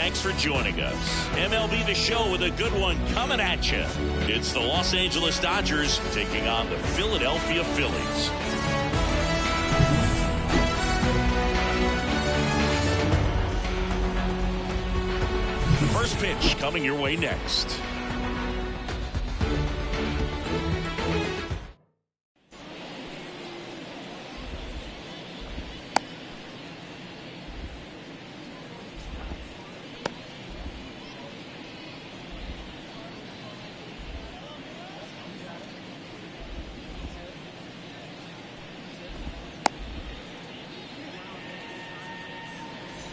thanks for joining us. MLB The Show with a good one coming at you. It's the Los Angeles Dodgers taking on the Philadelphia Phillies. First pitch coming your way next.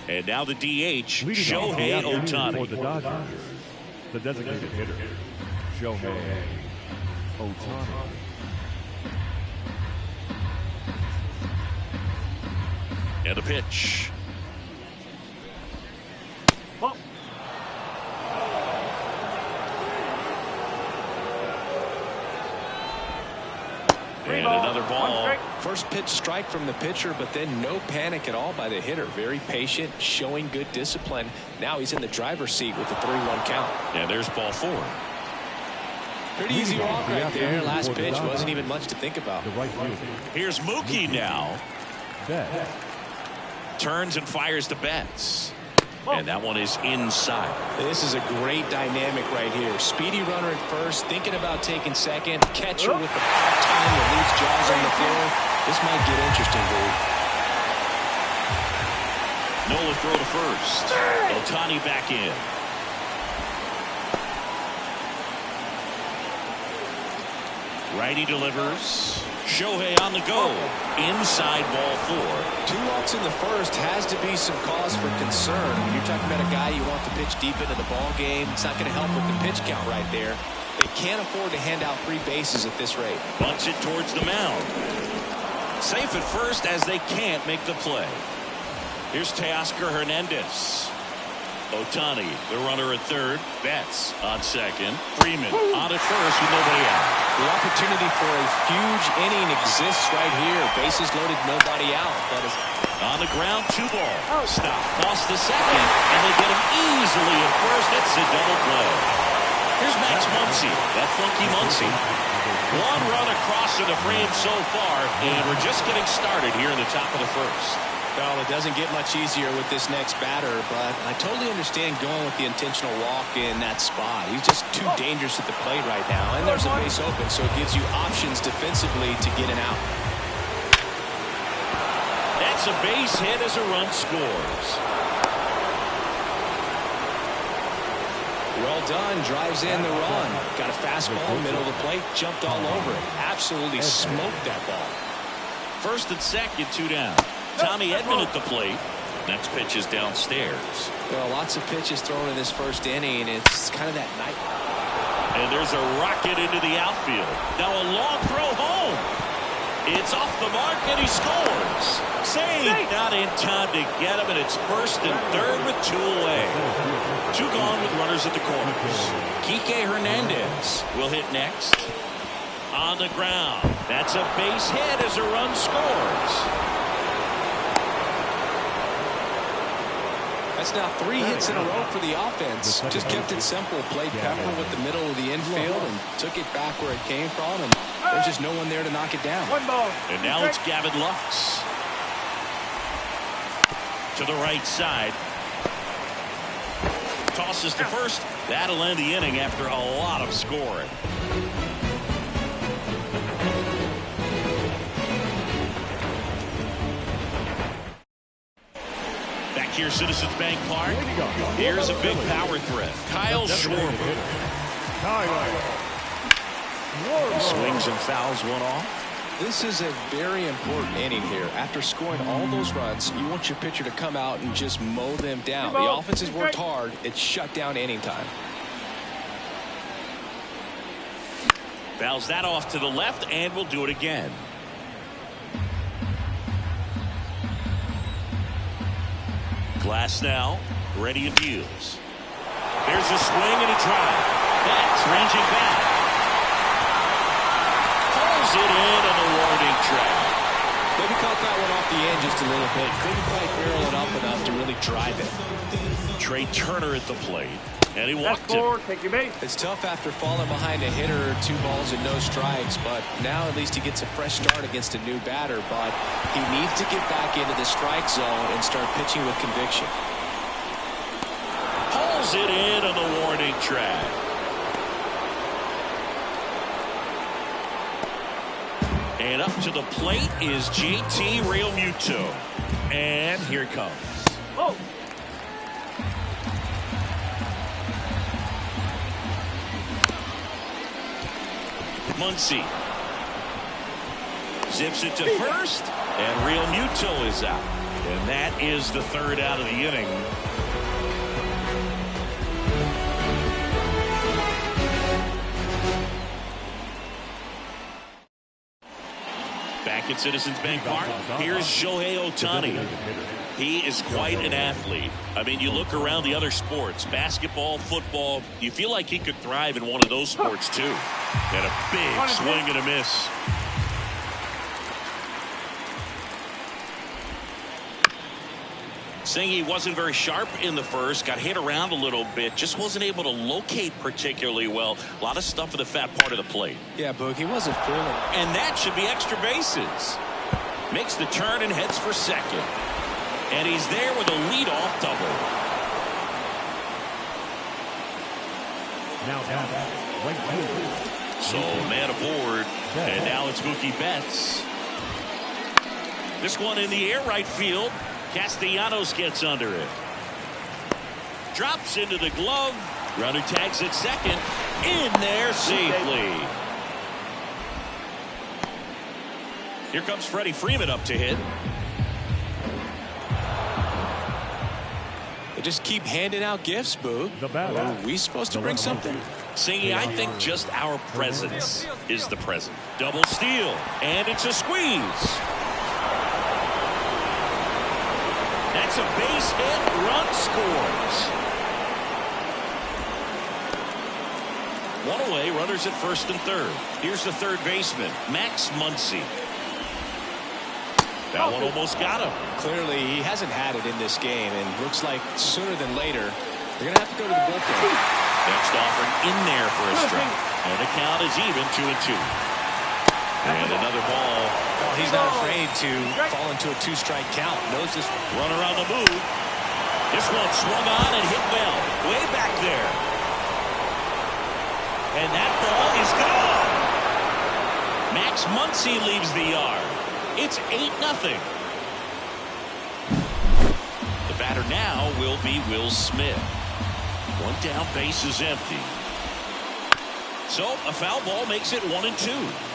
And now the DH, Shohei Ohtani. For the Dodgers, the designated hitter, Shohei Ohtani. And a pitch. Oh. And another ball. First pitch strike from the pitcher, but then no panic at all by the hitter. Very patient, showing good discipline. Now he's in the driver's seat with the 3-1 count. And there's ball 4. Pretty easy walk right there. Last pitch wasn't even much to think about. Here's Mookie now. Betts. Turns and fires to Betts. And that one is inside. This is a great dynamic right here. Speedy runner at first, thinking about taking second. Catcher with the time that leaves Jaws on the field. This might get interesting, dude. Nola throw to first. Ohtani back in. Righty delivers. Shohei on the go. Inside ball 4. 2 outs in the first has to be some cause for concern. When you're talking about a guy you want to pitch deep into the ball game, it's not going to help with the pitch count right there. They can't afford to hand out free bases at this rate. Bunts it towards the mound. Safe at first as they can't make the play. Here's Teoscar Hernandez. Ohtani, the runner at third. Betts on second. Freeman on at first with nobody out. The opportunity for a huge inning exists right here. Bases loaded, nobody out. That is on the ground, 2 ball. Stop. Toss the second, and they get him easily at first. It's a double play. Here's Max Muncy. That funky Muncy. 1 run across to the frame so far, and we're just getting started here in the top of the first. Well, it doesn't get much easier with this next batter, but I totally understand going with the intentional walk in that spot. He's just too dangerous at the plate right now, and there's a base open, so it gives you options defensively to get an out. That's a base hit as a run scores. Well done, drives in the run. Got a fastball, middle of the plate, jumped all over it. Absolutely smoked that ball. First and second, 2 down. Tommy Edman at the plate. Next pitch is downstairs. Well, lots of pitches thrown in this first inning. It's kind of that night. And there's a rocket into the outfield. Now a long throw home. It's off the mark, and he scores. Save. Not in time to get him, and it's first and third with 2 away. 2 gone with runners at the corners. Kike Hernandez will hit next. On the ground. That's a base hit as a run scores. That's now 3 hits in a row for the offense. Just kept it simple. Played pepper with the middle of the infield and took it back where it came from. And there's just no one there to knock it down. And now it's Gavin Lux. To the right side. Tosses to first. That'll end the inning after a lot of scoring. Here, Citizens Bank Park. Here's a big power threat. Kyle Schwarber. Swings and fouls one off. This is a very important inning here. After scoring all those runs, you want your pitcher to come out and just mow them down. The offense has worked hard. It's shut down inning time. Fouls that off to the left, and we'll do it again. Glass now, ready and deals. There's a swing and a drive. That's ranging back. Pulls it in on the warning track. Maybe caught that one off the end just a little bit. Couldn't quite barrel it up enough to really drive it. Trey Turner at the plate. And he walked him. Take your base. It's tough after falling behind a hitter, 2 balls and no strikes, but now at least he gets a fresh start against a new batter, but he needs to get back into the strike zone and start pitching with conviction. Pulls it in on the warning track. And up to the plate is JT Realmuto. And here it comes. Oh. Muncy zips it to first, and Realmuto is out. And that is the 3rd out of the inning. Back at Citizens Bank Park, here's Shohei Ohtani. He is quite an athlete. I mean, you look around the other sports, basketball, football, you feel like he could thrive in one of those sports too. And a big swing and a miss. Saying he wasn't very sharp in the first, got hit around a little bit, just wasn't able to locate particularly well. A lot of stuff in the fat part of the plate. Yeah, Boog, he wasn't fooling. And that should be extra bases. Makes the turn and heads for second. And he's there with a leadoff double. Now down, right field. So man aboard, and now it's Mookie Betts. This one in the air right field. Castellanos gets under it. Drops into the glove. Runner tags at second. In there safely. Here comes Freddie Freeman up to hit. They just keep handing out gifts, Boog. The batter. Are we supposed to bring something? Singy, I think just our presence is the present. Double steal, and it's a squeeze. That's a base hit. Run scores. One away, runners at first and third. Here's the third baseman, Max Muncy. That one almost got him. Clearly, he hasn't had it in this game, and looks like sooner than later, they're going to have to go to the bullpen. Next offering in there for a strike. And the count is even 2-2. And another ball. Well, he's not afraid to fall into a 2-strike count. Knows this Runner on the move. This one swung on and hit well. Way back there. And that ball is gone. Max Muncy leaves the yard. It's 8-0. The batter now will be Will Smith. One down, base is empty. So a foul ball makes it 1-2.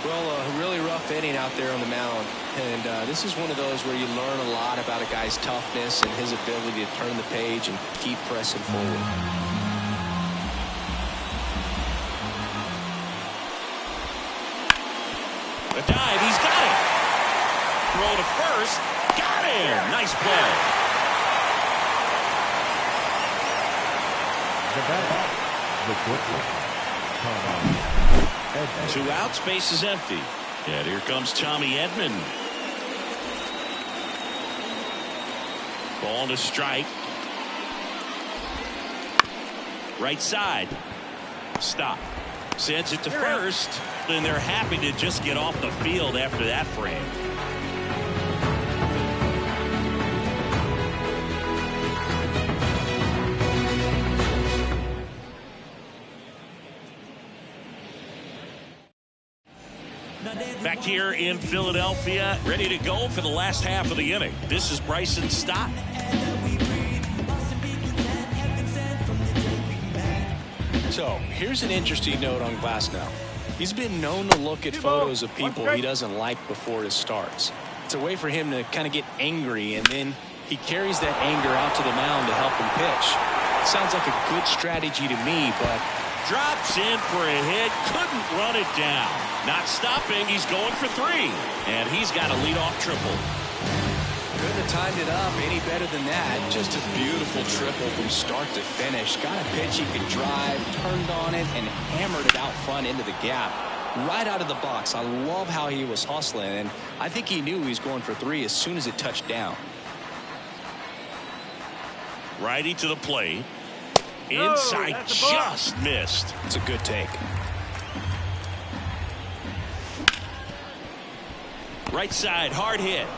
Well, a really rough inning out there on the mound. And this is one of those where you learn a lot about a guy's toughness and his ability to turn the page and keep pressing forward. The dive, he's got it. Throw to first. Got him. Nice play. The batter. The quick. 2 outs, base is empty. And here comes Tommy Edman. Ball to strike. Right side. Stop. Sends it to first. And they're happy to just get off the field after that frame. Back here in Philadelphia, ready to go for the last half of the inning. This is Bryson Stott. So here's an interesting note on Glasnow. He's been known to look at photos of people he doesn't like before his starts. It's a way for him to kind of get angry, and then he carries that anger out to the mound to help him pitch. Sounds like a good strategy to me, but drops in for a hit, couldn't run it down. Not stopping, he's going for 3. And he's got a leadoff triple. Couldn't have timed it up any better than that. Just a beautiful triple from start to finish. Got a pitch he could drive, turned on it, and hammered it out front into the gap. right out of the box. I love how he was hustling, and I think he knew he was going for 3 as soon as it touched down. Righty to the plate. Inside, just missed. It's a good take. Right side, hard hit.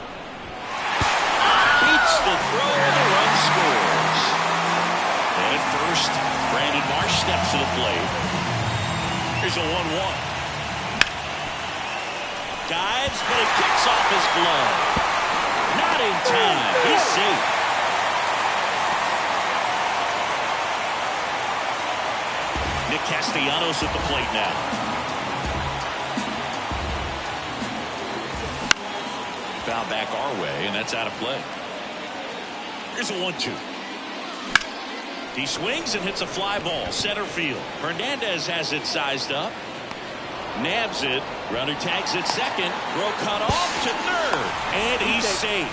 Beats the throw, and the run scores. And at first, Brandon Marsh steps to the plate. Here's a 1-1. Dives, but it kicks off his glove. Not in time. He's safe. Nick Castellanos at the plate now. Foul back our way, and that's out of play. Here's a 1-2. He swings and hits a fly ball, center field. Hernandez has it sized up. Nabs it. Runner tags it second. Throw cut off to third. And he's safe.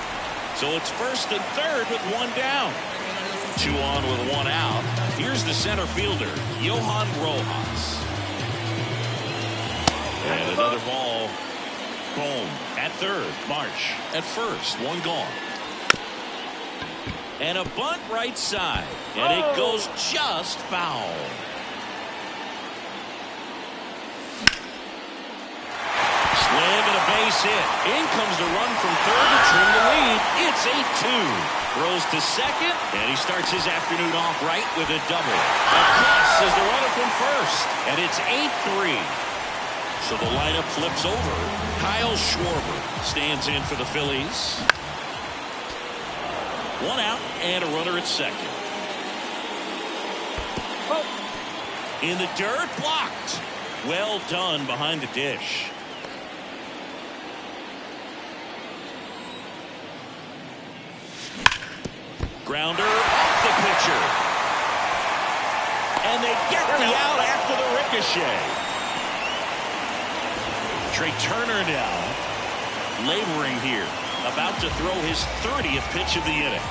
So it's first and third with 1 down. 2 on with 1 out. Here's the center fielder, Johan Rojas. And another ball. Home at third. Marsh at first. 1 gone. And a bunt right side. And it goes just foul. Swim and a base hit. In comes the run from third to trim the lead. It's 8-2. Throws to second, and he starts his afternoon off right with a double. Across is the runner from first, and it's 8-3. So the lineup flips over. Kyle Schwarber stands in for the Phillies. 1 out and a runner at second. In the dirt, blocked. Well done behind the dish. Grounder off the pitcher. And they get the out after the ricochet. Trey Turner now laboring here. About to throw his 30th pitch of the inning.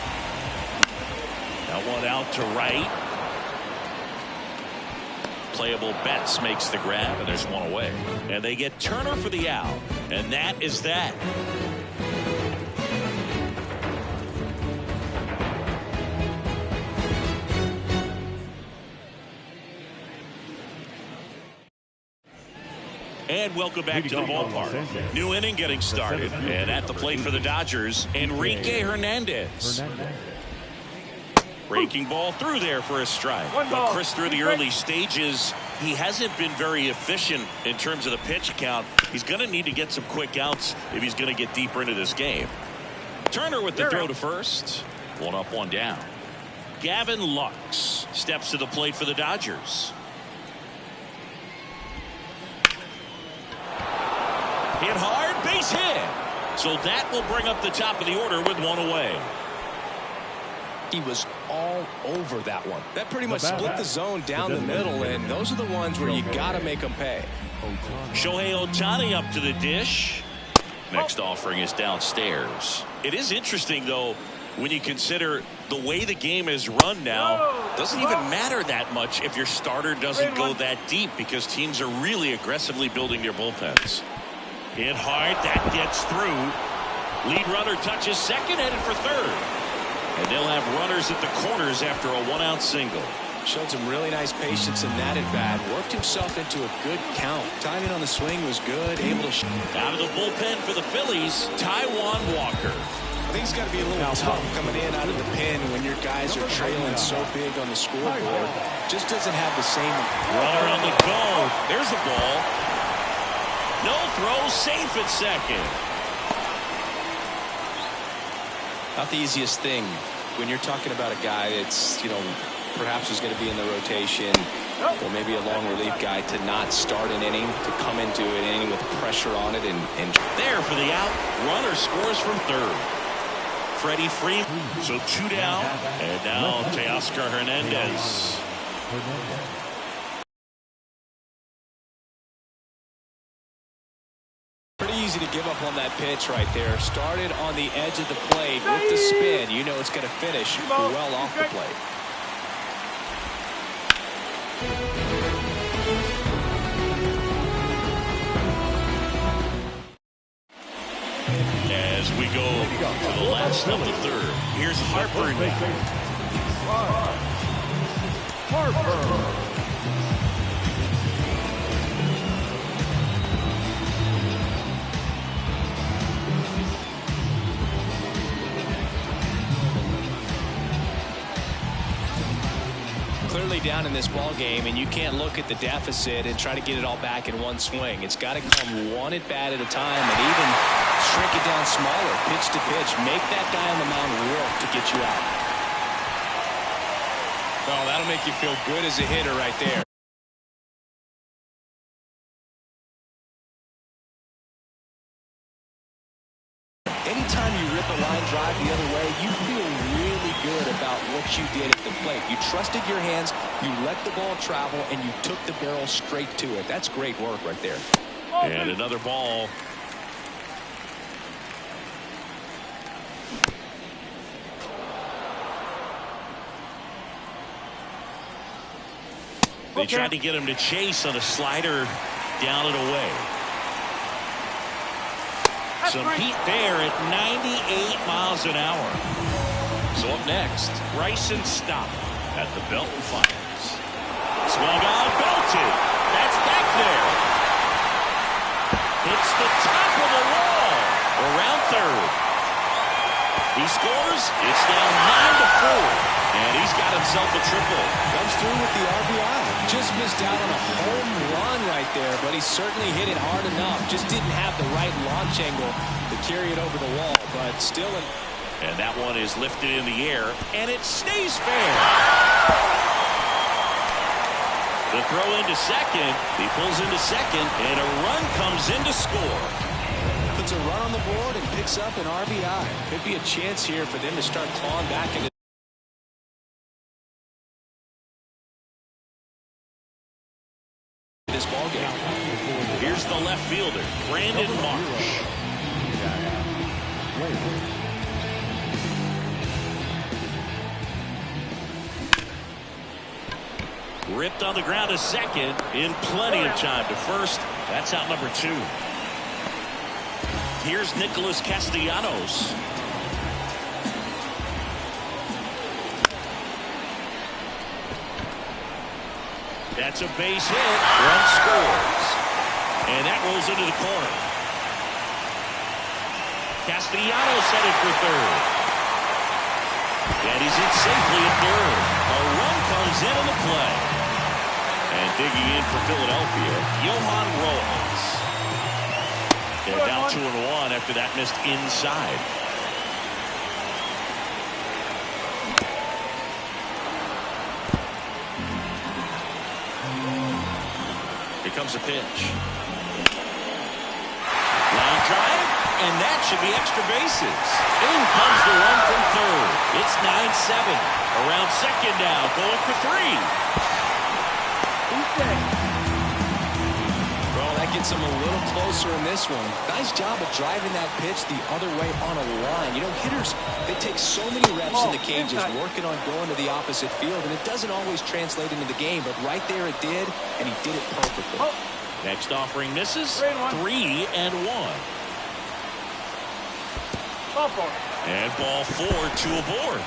Now 1 out to right. Playable Betts makes the grab, and there's 1 away. And they get Turner for the out. And that is that. And welcome back to the ballpark. New inning getting started. And at the plate for the Dodgers, Enrique Hernandez. Breaking ball through there for a strike. But Chris, through the early stages, he hasn't been very efficient in terms of the pitch count. He's going to need to get some quick outs if he's going to get deeper into this game. Turner with the throw to first. 1 up, 1 down. Gavin Lux steps to the plate for the Dodgers. Hit hard, base hit. So that will bring up the top of the order with 1 away. He was all over that one. That pretty much split the zone down the middle, and those are the ones where you got to make them pay. Shohei Ohtani up to the dish. Next offering is downstairs. It is interesting, though, when you consider the way the game is run now. Doesn't even matter that much if your starter doesn't go that deep, because teams are really aggressively building their bullpens. Hit hard, that gets through. Lead runner touches second, headed for third. And they'll have runners at the corners after a 1-out single. Showed some really nice patience in that at bat. Worked himself into a good count. Timing on the swing was good. Able to out of the bullpen for the Phillies, Taijuan Walker. I think it's got to be a little tough coming in out of the pen when your guys are trailing so big on the scoreboard. Just doesn't have the same. Runner on the go. There's the ball. No throw, safe at second. Not the easiest thing when you're talking about a guy that's, perhaps is going to be in the rotation, or maybe a long relief guy, to not start an inning, to come into an inning with pressure on it. And there for the out. Runner scores from third. Freddie Freeman. So 2 down. And now Teoscar Hernandez. Easy to give up on that pitch right there. Started on the edge of the plate with the spin. You know it's going to finish well off the plate. As we go to the last of the third, here's Harper now. Harper. Clearly down in this ball game, and you can't look at the deficit and try to get it all back in one swing. It's got to come one at bat at a time, and even shrink it down smaller, pitch to pitch. Make that guy on the mound work to get you out. Well, that'll make you feel good as a hitter right there. Anytime you rip a line drive the other way, you feel really good about what you did at the plate. You trusted your hands, you let the ball travel, and you took the barrel straight to it. That's great work right there. And another ball. They tried to get him to chase on a slider down and away. Some heat there at 98 miles an hour. So up next, Bryson Stott at the Belton Fires. Swung on, belted. That's back there. Hits the top of the wall. Around third. He scores. It's now 9-4. And he's got himself a triple. Comes through with the RBI. Just missed out on a home run right there, but he certainly hit it hard enough. Just didn't have the right launch angle to carry it over the wall, but still. And that one is lifted in the air, and it stays fair. The throw into second. He pulls into second, and a run comes in to score. Puts a run on the board and picks up an RBI. Could be a chance here for them to start clawing back into this ball game. Here's the left fielder, Brandon Marsh. Ripped on the ground to second, in plenty of time to first. That's out number 2. Here's Nicholas Castellanos. That's a base hit. Run scores. And that rolls into the corner. Castellanos headed for third. And he's in safely at third. A run comes in on the play. And digging in for Philadelphia, Johan Rojas. They're down 2-1 after that missed inside. Here comes a pitch. Line drive, and that should be extra bases. In comes the run from third. It's 9-7. Around second now, going for 3. Well, that gets him a little closer in this one. Nice job of driving that pitch the other way on a line. You know, hitters, they take so many reps in the cages working on going to the opposite field, and it doesn't always translate into the game, but right there it did, and he did it perfectly. Next offering misses. 3-1. And ball 4, 2 aboard.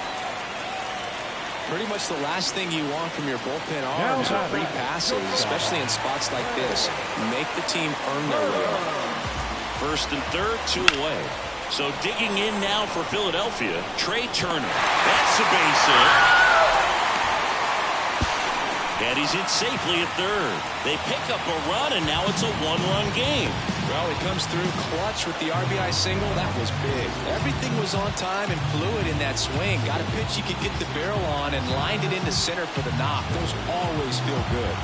Pretty much the last thing you want from your bullpen arms are free passes, especially in spots like this. Make the team earn their way up. First and third, 2 away. So digging in now for Philadelphia, Trey Turner. That's a base hit. And he's in safely at third. They pick up a run, and now it's a 1-run game. Well, he comes through clutch with the RBI single. That was big. Everything was on time and fluid in that swing. Got a pitch you could get the barrel on and lined it into center for the knock. Those always feel good.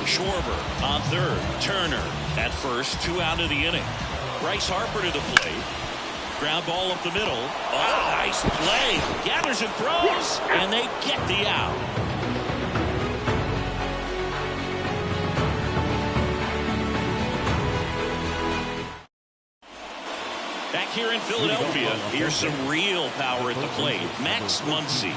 Schwarber on third. Turner at first. 2 out of the inning. Bryce Harper to the plate. Ground ball up the middle. Oh, nice play. Gathers and throws, and they get the out. Back here in Philadelphia, here's some real power at the plate. Max Muncy.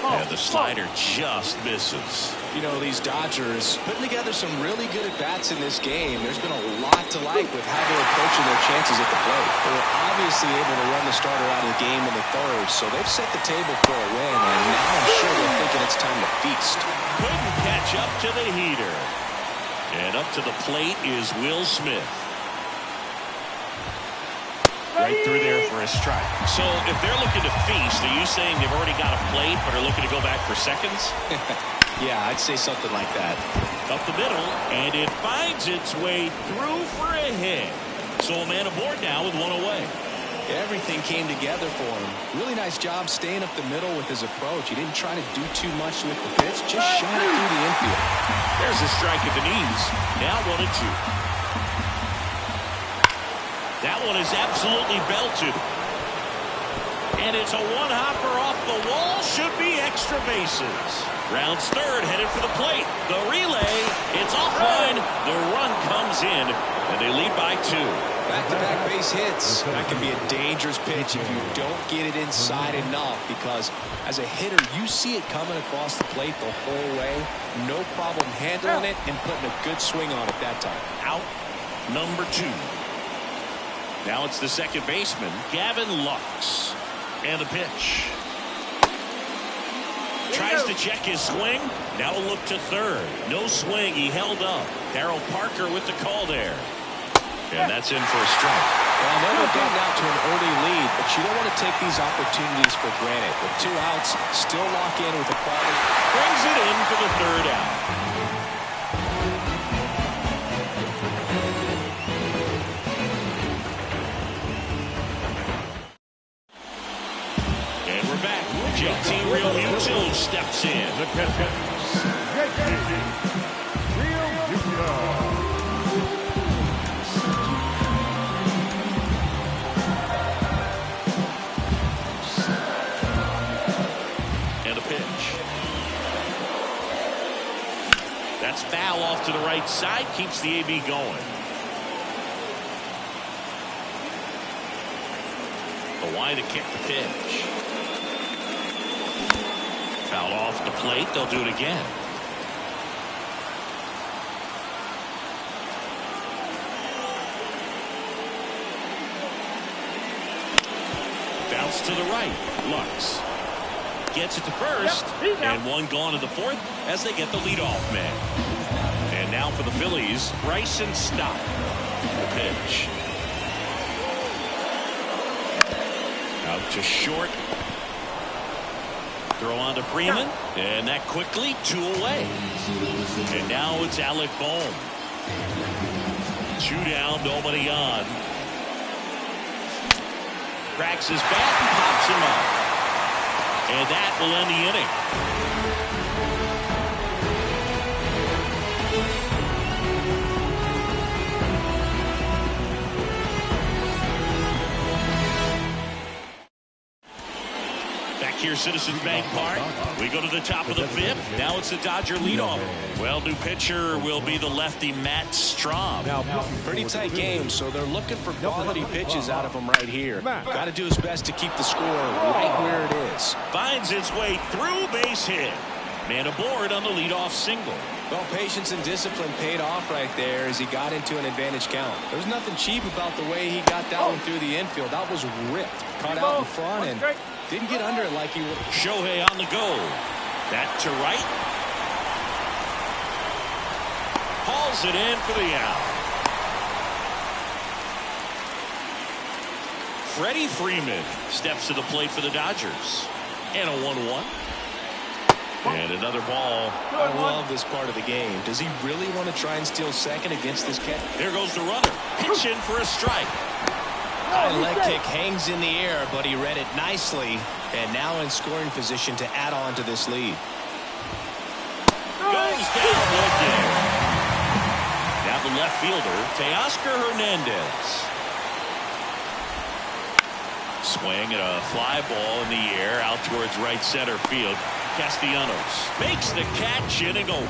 And the slider just misses. You know, these Dodgers putting together some really good at-bats in this game. There's been a lot to like with how they're approaching their chances at the plate. They were obviously able to run the starter out of the game in the third, so they've set the table for a win, and now I'm sure they're thinking it's time to feast. Couldn't catch up to the heater. And up to the plate is Will Smith. Right through there for a strike. So if they're looking to feast, are you saying they've already got a plate but are looking to go back for seconds? Yeah, I'd say something like that. Up the middle, and it finds its way through for a hit. So a man aboard now with one away. Everything came together for him. Really nice job staying up the middle with his approach. He didn't try to do too much with the pitch, just shot it through the infield. There's a strike at the knees. Now 1-2. That one is absolutely belted. And it's a one-hopper off the wall. Should be extra bases. Rounds third, headed for the plate. The relay, it's offline. The run comes in, and they lead by 2. Back-to-back base hits. That can be a dangerous pitch if you don't get it inside enough, because as a hitter, you see it coming across the plate the whole way. No problem handling it and putting a good swing on it that time. Out number 2. Now it's the second baseman, Gavin Lux. And a pitch. Tries to check his swing. Now a look to third. No swing. He held up. Darryl Parker with the call there. And that's in for a strike. Well, I know they've gotten out to an early lead, but you don't want to take these opportunities for granted. With 2 outs, still lock in with a quality. Brings it in for the third out. JT Realmuto steps in. The catcher, JT Realmuto. And a pitch. That's foul off to the right side. Keeps the AB going. Kawhi to kick the pitch. Foul off the plate. They'll do it again. Bounce to the right. Lux gets it to first. And one gone to the fourth as they get the leadoff man. And now for the Phillies, Bryson Stott. The pitch. Out to short. Throw on to Freeman, and that quickly 2 away. And now it's Alec Bohm. 2 down, nobody on. Cracks his bat and pops him up. And that will end the inning. Here, Citizens Bank Park. We go to the top of the 5th. Now it's the Dodger leadoff. Well, new pitcher will be the lefty Matt Strahm. Now, pretty tight game, so they're looking for quality pitches out of him right here. Got to do his best to keep the score right where it is. Finds its way through, base hit. Man aboard on the leadoff single. Well, patience and discipline paid off right there as he got into an advantage count. There's nothing cheap about the way he got that one through the infield. That was ripped. Caught out in front and didn't get under it like he would. Shohei on the go. That to right. Hauls it in for the out. Freddie Freeman steps to the plate for the Dodgers. And a 1-1. And another ball. I love this part of the game. Does he really want to try and steal second against this catch? There goes the runner. Pitch in for a strike. High leg kick hangs in the air, but he read it nicely. And now in scoring position to add on to this lead. Goes down again. Now the left fielder, Teoscar Hernandez. Swing and a fly ball in the air out towards right center field. Castellanos makes the catch, inning over.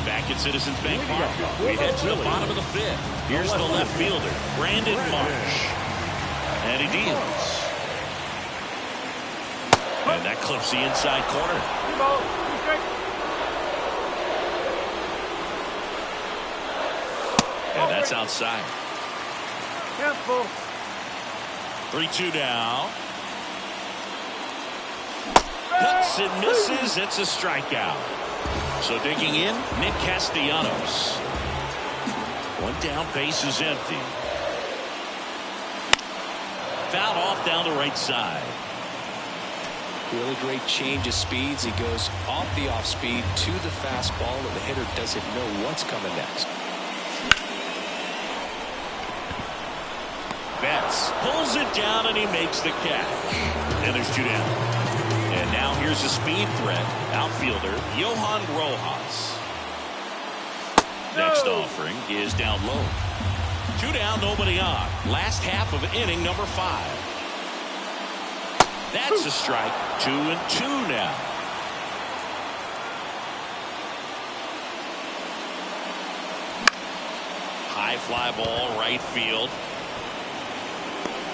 Back at Citizens Bank Park, we head to the bottom of the 5th. Here's the left fielder, Brandon Marsh. And he deals. And that clips the inside corner. And that's outside. 3-2 now. Cuts and misses. It's a strikeout. So digging in, Nick Castellanos. One down, base is empty. Fouled off down the right side. Really great change of speeds. He goes off the off speed to the fastball, and the hitter doesn't know what's coming next. Betts pulls it down and he makes the catch. And there's 2 down. And now here's a speed threat. Outfielder Johan Rojas. Next offering is down low. 2 down, nobody on. Last half of inning number 5. That's a strike. 2-2 now. High fly ball, right field.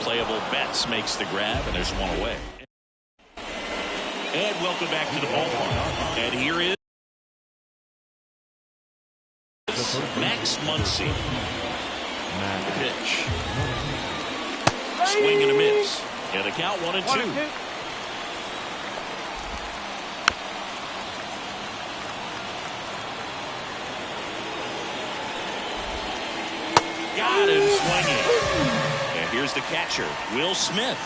Playable. Betts makes the grab, and there's 1 away. And welcome back to the ballpark. And here is Max Muncy. The pitch. Swing and a miss. And the count 1-2. Got him swinging. And here's the catcher, Will Smith.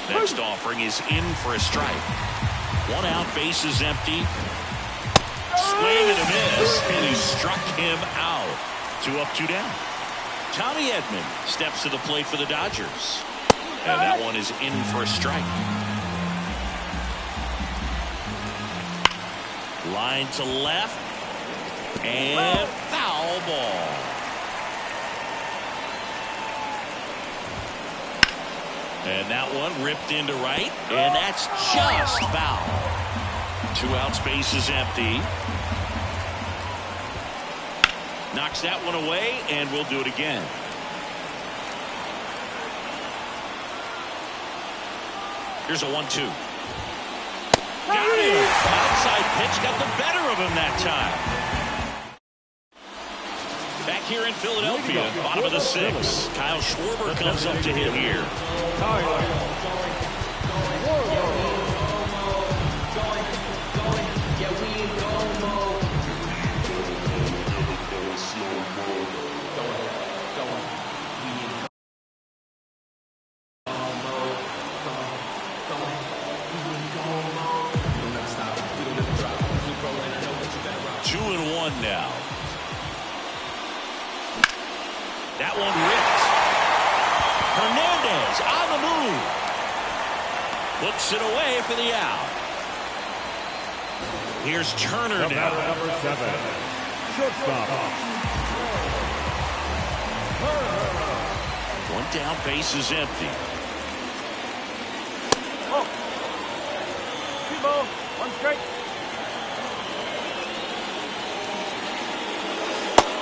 Next offering is in for a strike. 1 out, base is empty. Swing and a miss, and he struck him out. 2 up, 2 down. Tommy Edman steps to the plate for the Dodgers. And that one is in for a strike. Line to left. And foul ball. And that one ripped into right. And that's just foul. 2 outs, base is empty. Knocks that one away, and we'll do it again. Here's a 1-2. Got him. Outside pitch got the better of him that time. Back here in Philadelphia, bottom of the 6th. Kyle Schwarber comes up to hit here. Now. That one ripped. Hernandez on the move. Puts it away for the out. Here's Turner now. Number 7. Shortstop. 1 down, base is empty. Oh. 2 balls, 1 strike.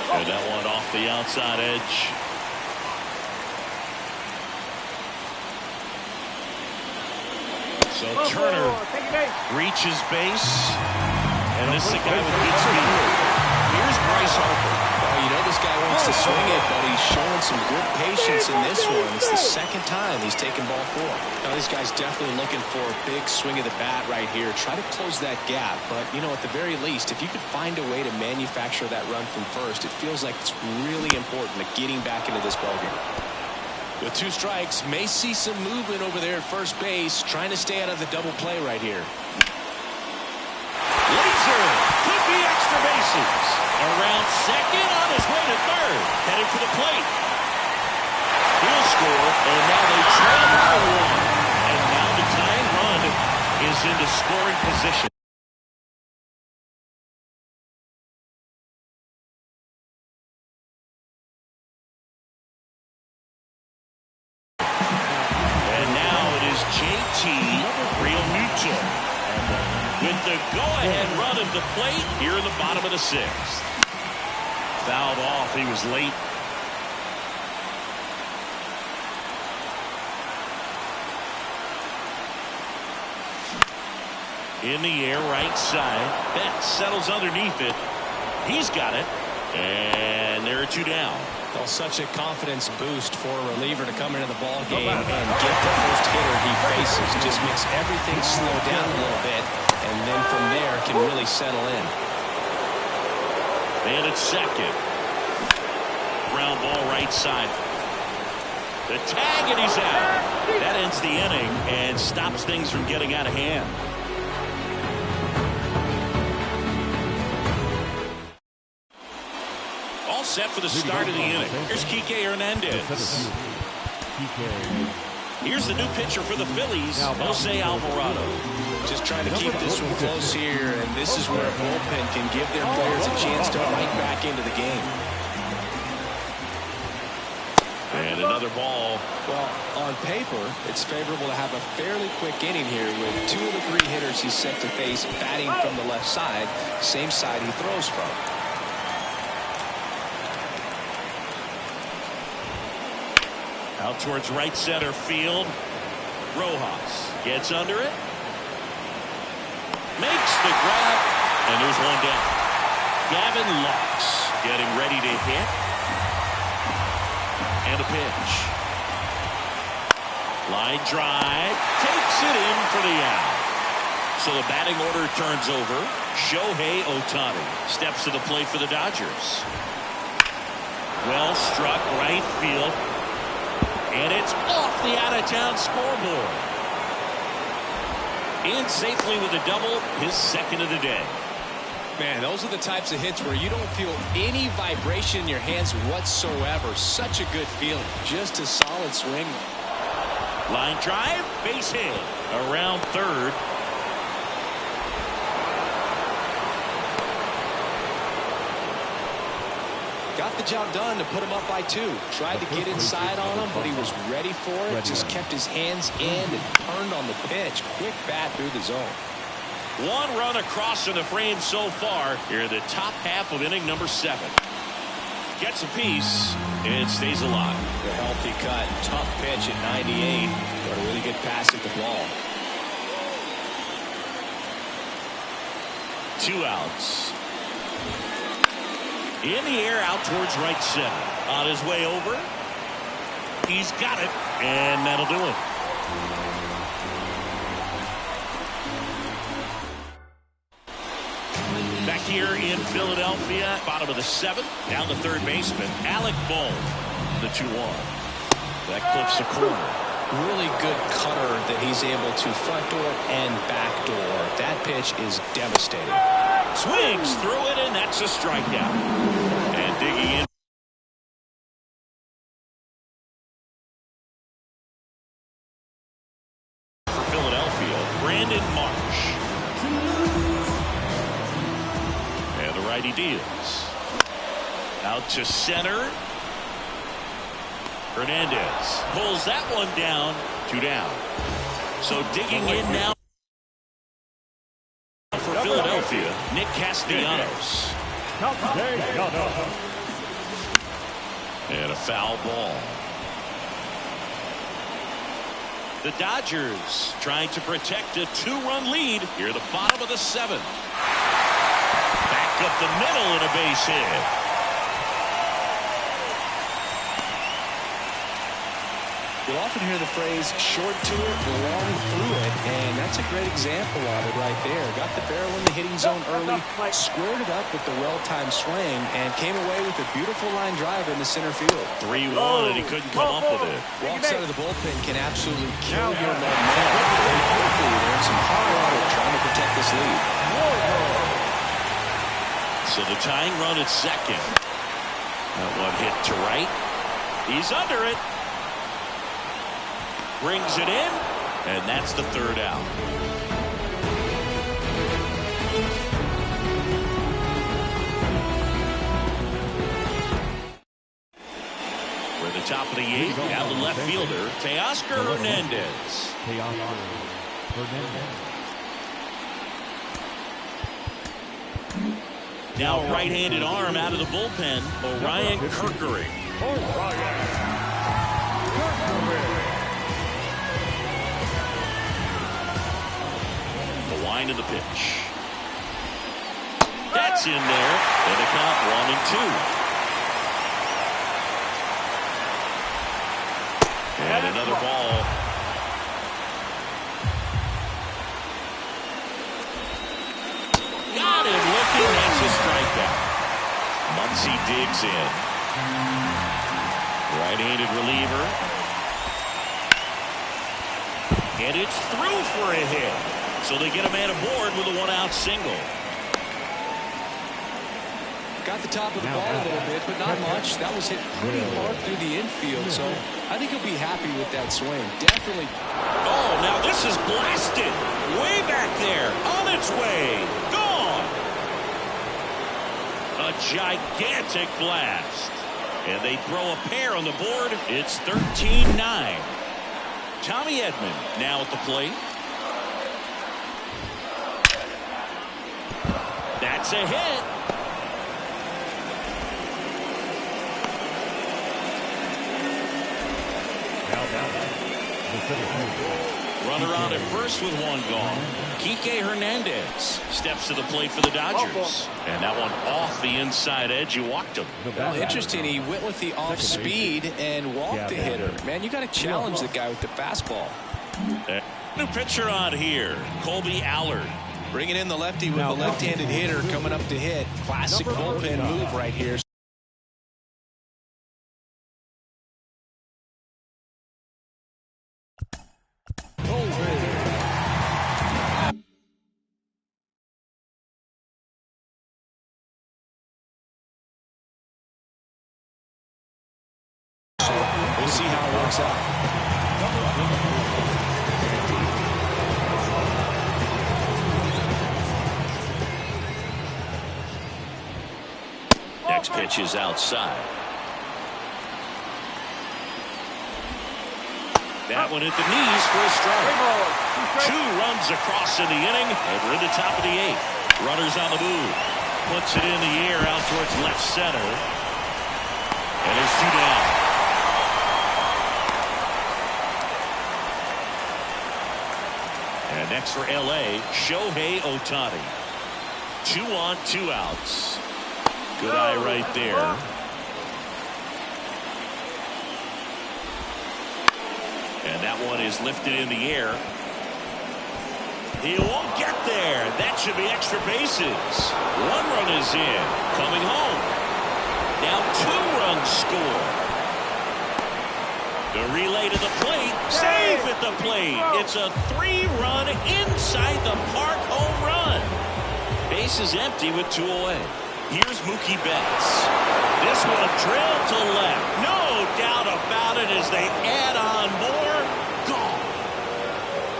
And that one off the outside edge. So Turner reaches base. And this is a guy with good speed. Here's Bryce Harper. Well, you know this guy wants to swing it, but he's showing some good patience in this one. It's the 2nd time he's taken ball 4. Now, this guy's definitely looking for a big swing of the bat right here. Try to close that gap. But, you know, at the very least, if you could find a way to manufacture that run from first, it feels like it's really important to getting back into this ballgame. With 2 strikes, may see some movement over there at first base, trying to stay out of the double play right here. Laser could be extra bases. Around second, on his way to third, headed for the plate. He'll score, and now they trail by 1. And now the tying run is into scoring position. And now it is JT Realmuto with the go-ahead run at the plate here in the bottom of the 6th. Fouled off. He was late. In the air, right side. Betts settles underneath it. He's got it. And there are 2 down. Well, such a confidence boost for a reliever to come into the ball game and get the first hitter he faces. Just makes everything slow down a little bit, and then from there can really settle in. And it's second. Ground ball right side. The tag, and he's out. That ends the inning and stops things from getting out of hand. All set for the start of the inning. Here's Kike Hernandez. Here's the new pitcher for the Phillies, Jose Alvarado. Just trying to keep this one close here, and this is where a bullpen can give their players a chance to fight back into the game. And another ball. Well, on paper, it's favorable to have a fairly quick inning here with 2 of the 3 hitters he's set to face batting from the left side, same side he throws from. Out towards right center field. Rojas gets under it. Makes the grab. And there's 1 down. Gavin Lux getting ready to hit. And a pitch. Line drive. Takes it in for the out. So the batting order turns over. Shohei Ohtani steps to the plate for the Dodgers. Well struck right field. And it's off the out-of-town scoreboard. In safely with a double, his second of the day. Man, those are the types of hits where you don't feel any vibration in your hands whatsoever. Such a good feeling. Just a solid swing. Line drive, base hit. Around third. Got the job done to put him up by 2. Tried to get inside on him, but he was ready for it. Just kept his hands in and turned on the pitch. Quick bat through the zone. 1 run across in the frame so far here in the top half of inning number 7. Gets a piece and stays alive. The healthy cut. Tough pitch at 98. But a really good pass at the ball. 2 outs. In the air out towards right center. On his way over. He's got it. And that'll do it. Back here in Philadelphia, bottom of the 7th, down the third baseman, Alec Bohm, the 2-1. That clips the corner. Really good cutter that he's able to front door and back door. That pitch is devastating. Swings through it, and that's a strikeout. And digging in for Philadelphia, Brandon Marsh. And the righty deals. Out to center. Hernandez pulls that one down. 2 down. So digging in now for Philadelphia, Nick Castellanos. And a foul ball. The Dodgers trying to protect a 2-run lead here at the bottom of the 7th. Back up the middle and a base hit. You'll often hear the phrase short to it, long through it, and that's a great example of it right there. Got the barrel in the hitting zone early, squared it up with the well-timed swing, and came away with a beautiful line drive in the center field. 3-1, and he couldn't come up with it. Walks out of the bullpen can absolutely kill your momentum. And quickly, they're in some hot water trying to protect this lead. So the tying run at second. That one hit to right. He's under it. Brings it in, and that's the 3rd out. We're at the top of the 8th, down the left fielder, Teoscar Hernandez. Now right-handed arm out of the bullpen, Orion Kerkering. Finding the pitch. That's in there. And the count 1-2. And another ball. Got him looking. That's a strikeout. Muncy digs in. Right-handed reliever. And it's through for a hit. So they get a man aboard with a one-out single. Got the top of the ball a little bit, but not much. That was hit pretty hard through the infield, so I think he'll be happy with that swing. Definitely. Oh, now this is blasted. Way back there. On its way. Gone. A gigantic blast. And they throw a pair on the board. It's 13-9. Tommy Edman now at the plate. That's a hit. Runner on at first with one gone. Kike Hernandez steps to the plate for the Dodgers. And that one off the inside edge. He walked him. Well, interesting. He went with the off speed and walked the hitter. Man, you got to challenge the guy with the fastball. New pitcher on here, Colby Allard. Bringing in the lefty with a left-handed hitter coming up to hit. Classic bullpen move right here. We'll see how it works out. Next pitch is outside. That one at the knees for a strike. 2 runs across in the inning, and we're in the top of the 8th. Runners on the move. Puts it in the air out towards left center. And there's 2 down. And next for L.A., Shohei Ohtani. 2 on, 2 outs. Good eye right there. And that one is lifted in the air. He won't get there. That should be extra bases. 1 run is in. Coming home. Now 2 runs score. The relay to the plate. Safe at the plate. It's a 3-run inside the park home run. Base is empty with 2 away. Here's Mookie Betts. This one drilled to left. No doubt about it as they add on more. Gone.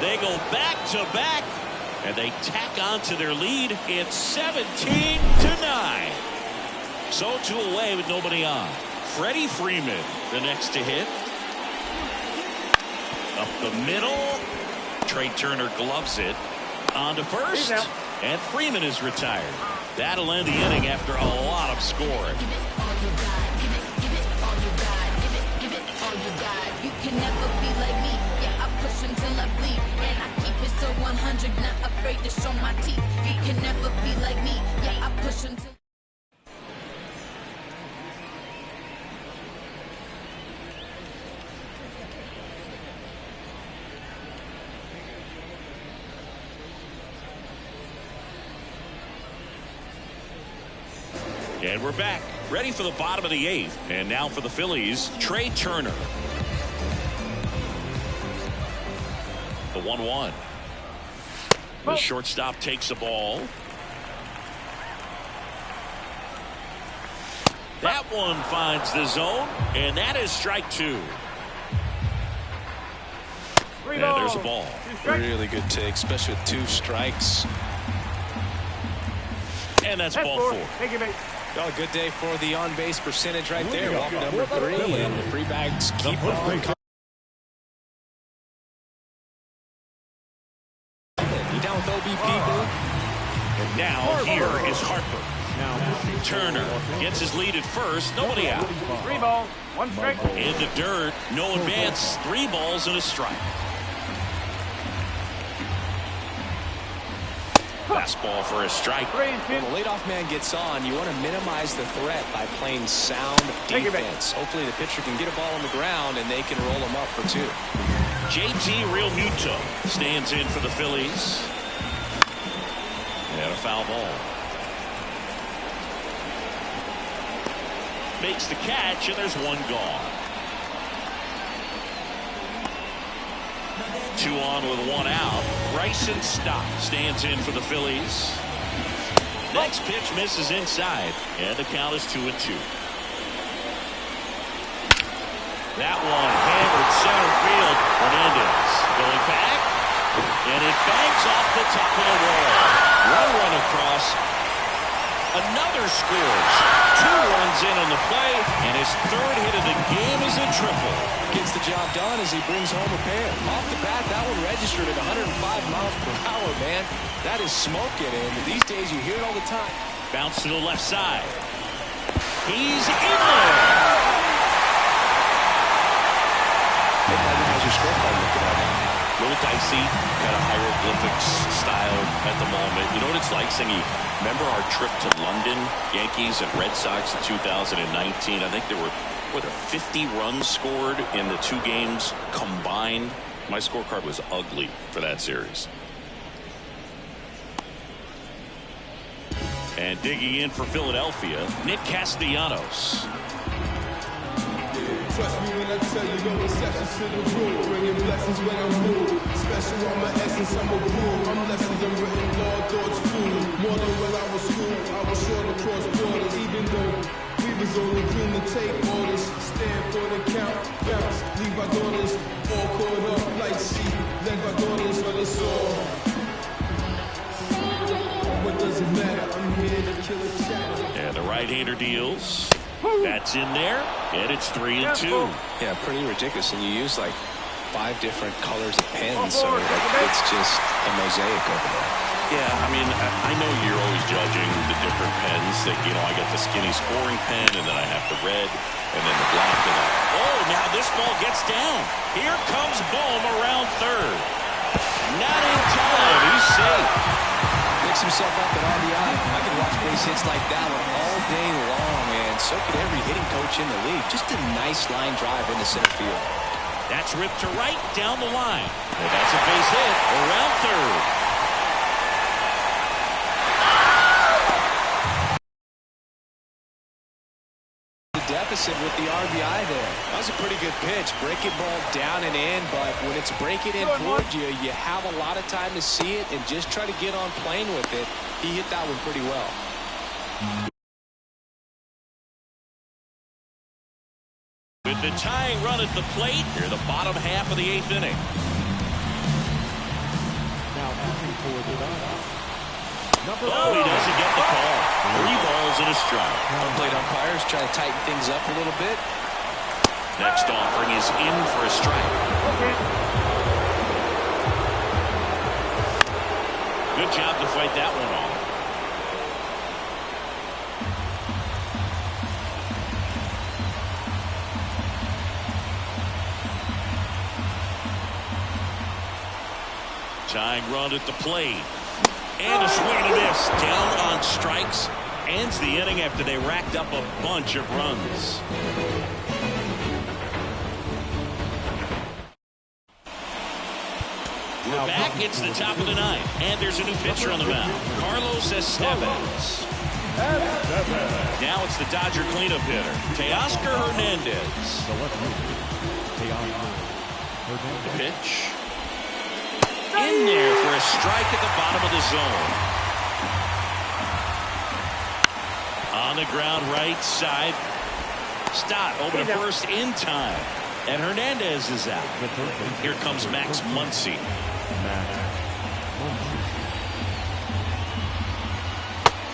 They go back to back, and they tack on to their lead. It's 17-9. So 2 away with nobody on. Freddie Freeman, the next to hit. Up the middle. Trey Turner gloves it. On to first. And Freeman is retired. That'll end the inning after a lot of scoring. Give it all you got. Give it all you got. Give it all you got. You can never be like me. Yeah, I push until I bleed. And I keep it so 100, not afraid to show my teeth. You can never be like me. Yeah, I push until... And we're back, ready for the bottom of the 8th. And now for the Phillies, Trey Turner. The 1-1. The shortstop takes the ball. That one finds the zone, and that is strike 2. And there's a ball. Really good take, especially with 2 strikes. And that's ball 4. Thank you, mate. Oh, good day for the on-base percentage right there. Walk number 3, and the free bags keep on. You down with OB people? And now here is Harper. Turner gets his lead at first. Nobody out. 3 balls, 1 strike. In the dirt. No advance. 3 balls and a strike. Fastball for a strike. When the leadoff man gets on, you want to minimize the threat by playing sound defense. Hopefully the pitcher can get a ball on the ground and they can roll him up for 2. JT Realmuto stands in for the Phillies. And a foul ball. Makes the catch, and there's one gone. 2 on with 1 out. Bryson Stott stands in for the Phillies. Next pitch misses inside, and the count is 2-2. That one hammered center field. Hernandez going back, and it bangs off the top of the wall. One run across. Another scores. 2 runs in on the play, and his 3rd hit of the game is a triple. Gets the job done as he brings home a pair. Off the bat, that one registered at 105 miles per hour, man. That is smoking, and these days you hear it all the time. Bounce to the left side. He's in there. Hey, how's your scorecard looking at now? A little dicey, kind of hieroglyphics style at the moment. You know what it's like, Singy? Remember our trip to London, Yankees and Red Sox in 2019? I think there were 50 runs scored in the 2 games combined. My scorecard was ugly for that series. And digging in for Philadelphia, Nick Castellanos. Trust me when I tell you, no exceptions to the rule. Bringing blessings when I'm moved. Special on my essence, I'm a rule. I'm lessons, I'm written law, thoughts food. More than when I was school, I was sure to cross borders. Even though we was only groomed to take orders. Stand for the count, bounce, leave our daughters all caught up like sheep. Let our daughters for the soul. What does it matter? I'm here to kill a chatter. And the right-hander deals. That's in there, and it's 3-2. Yeah, pretty ridiculous. And you use like 5 different colors of pens, so it's just a mosaic over there. Yeah, I mean, I know you're always judging the different pens. That, you know, I got the skinny scoring pen, and then I have the red, and then the black. Oh, now this ball gets down. Here comes Bohm around 3rd. Not in time. He's safe. Picks himself up at RBI. I could watch base hits like that one all day long, and so could every hitting coach in the league. Just a nice line drive into center field. That's ripped to right down the line. And that's a base hit around 3rd. Deficit with the RBI there. That was a pretty good pitch. Breaking ball down and in, but when it's breaking in towards you, you have a lot of time to see it and just try to get on plane with it. He hit that one pretty well. With the tying run at the plate, here the bottom half of the 8th inning. Now looking for the Oh, he doesn't get the call. 3 balls and a strike. Plate umpires try to tighten things up a little bit. Next offering is in for a strike. Good job to fight that one off. Tying run at the plate. And a swing and a miss. Down on strikes. Ends the inning after they racked up a bunch of runs. We're back. It's the top of the 9th. And there's a new pitcher on the mound. Carlos Estevez. Now it's the Dodger cleanup hitter, Teoscar Hernandez. The pitch. In there for a strike at the bottom of the zone. On the ground right side. Stott over to first in time. And Hernandez is out. Here comes Max Muncy.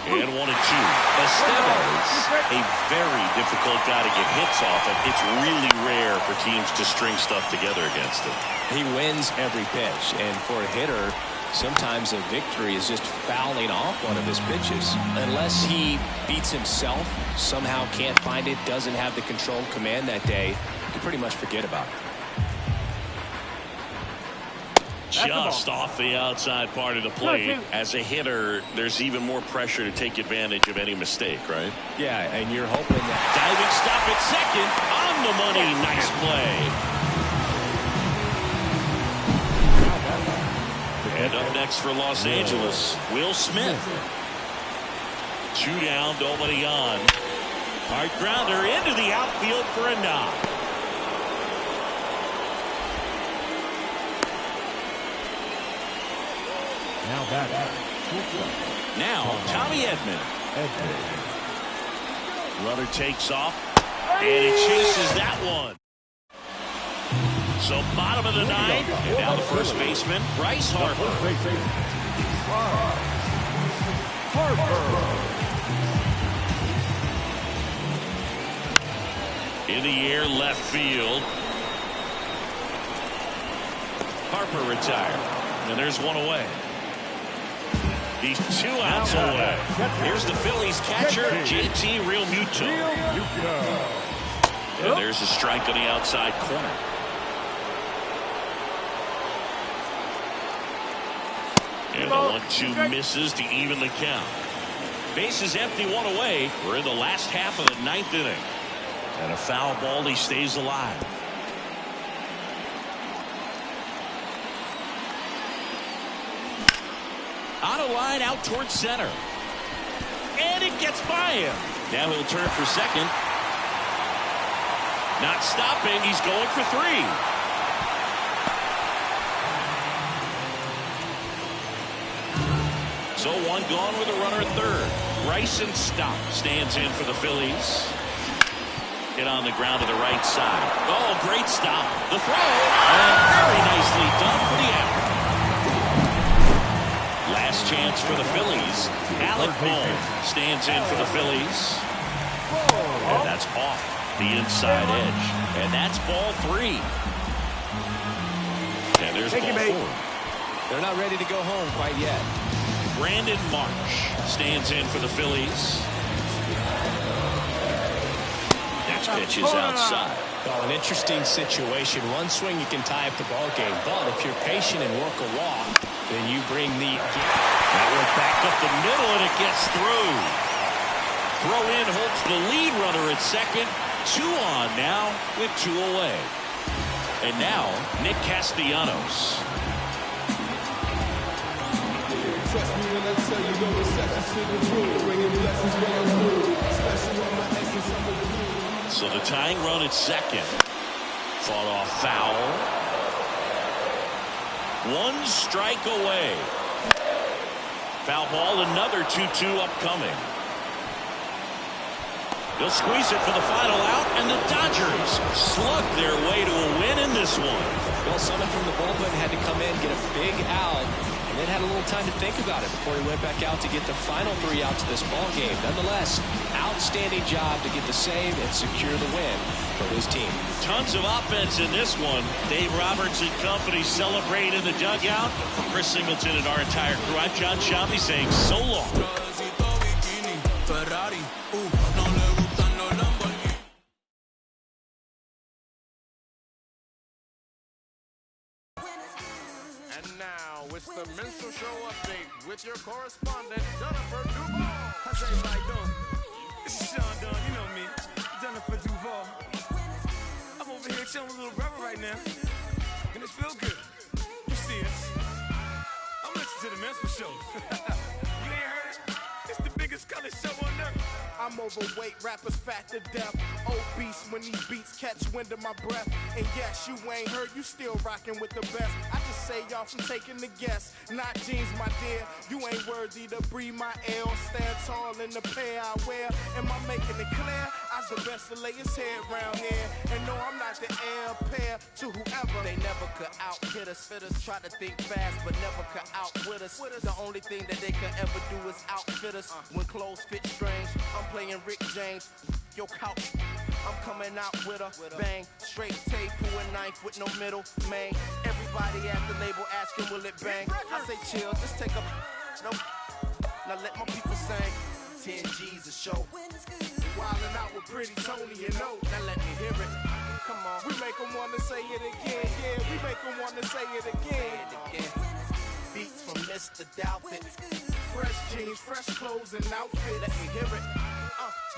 And 1-2. Estevez, a very difficult guy to get hits off of. It's really rare for teams to string stuff together against him. He wins every pitch, and for a hitter, sometimes a victory is just fouling off one of his pitches. Unless he beats himself, somehow can't find it, doesn't have the control and command that day, you can pretty much forget about it. just off the outside part of the plate. As a hitter, there's even more pressure to take advantage of any mistake, right? Yeah, and you're hoping that... Diving stop at second. On the money. Nice play. And up next for Los Angeles, Will Smith. 2 down, nobody on. Hard grounder into the outfield for a knock. Now Tommy Edman. Runner takes off, and he chases that one. So bottom of the 9th, and now the first baseman, Bryce Harper. In the air, left field. Harper retired, and there's one away. He's 2 outs away. Here's the Phillies catcher, JT Realmuto. And there's a strike on the outside corner. And the 1-2 misses to even the count. Bases empty, 1 away. We're in the last half of the 9th inning. And a foul ball, he stays alive. On a line out towards center. And it gets by him. Now he'll turn for second. Not stopping. He's going for 3. So 1 gone with a runner at third. Bryson Stott stands in for the Phillies. Hit on the ground to the right side. Oh, great stop. The throw. And very nicely done for the out. Last chance for the Phillies. Alec Bohm stands in for the Phillies. And that's off the inside edge. And that's ball 3. And there's ball 4. They're not ready to go home quite yet. Brandon Marsh stands in for the Phillies. Next pitch is outside. Well, an interesting situation. One swing you can tie up the ball game, but if you're patient and work a walk, then you bring the... That one back up the middle, and it gets through. Throw in holds the lead runner at second. 2 on now with 2 away. And now Nick Castellanos. Trust me when I tell you, no exceptions to the rule. Bringing blessings when I'm through. Special on my essence, I'm a blue. So the tying run at second. Fought off foul. 1 strike away. Foul ball, another 2-2 upcoming. They'll squeeze it for the final out, and the Dodgers slug their way to a win in this one. Well, someone from the bullpen had to come in, get a big out, and then had a little time to think about it before he went back out to get the final 3 outs of this ball game. Nonetheless, outstanding job to get the save and secure the win for his team. Tons of offense in this one. Dave Roberts and company celebrate in the dugout. For Chris Singleton and our entire crew, I'm John Shamley saying so long. It's the Minstrel Show update with your correspondent, Jennifer Duval. How's everybody doing? This is Sean Dunn, you know me, Jennifer Duval. I'm over here chilling with little brother right now, and it feels good. You see us. I'm listening to the Minstrel Show. You ain't heard it? It's the biggest color show on earth. I'm overweight, rappers fat to death. Obese when these beats catch wind of my breath. And yes, you ain't heard, you still rocking with the best. I just say y'all from taking the guess. Not jeans, my dear, you ain't worthy to breathe my air or stand tall in the pair I wear. Am I making it clear? I's the best to lay his head round here. And no, I'm not the heir pair to whoever. They never could out-hit us. Try to think fast, but never could outwit us. The only thing that they could ever do is outfit us. When clothes fit strange, I'm playing Rick James. Your couch, I'm coming out with a bang. Straight tape, pull a knife with no middle, man. Everybody at the label asking, will it bang? I say chill, just take a nope. Now let my people sing. 10 G's a show. Wildin' out with Pretty Tony, you know. Now let me hear it. Come on. We make them wanna say it again, yeah. We make them wanna say it again. Mr. Doubtfit. Fresh jeans, fresh clothes and outfit. Let me hear it.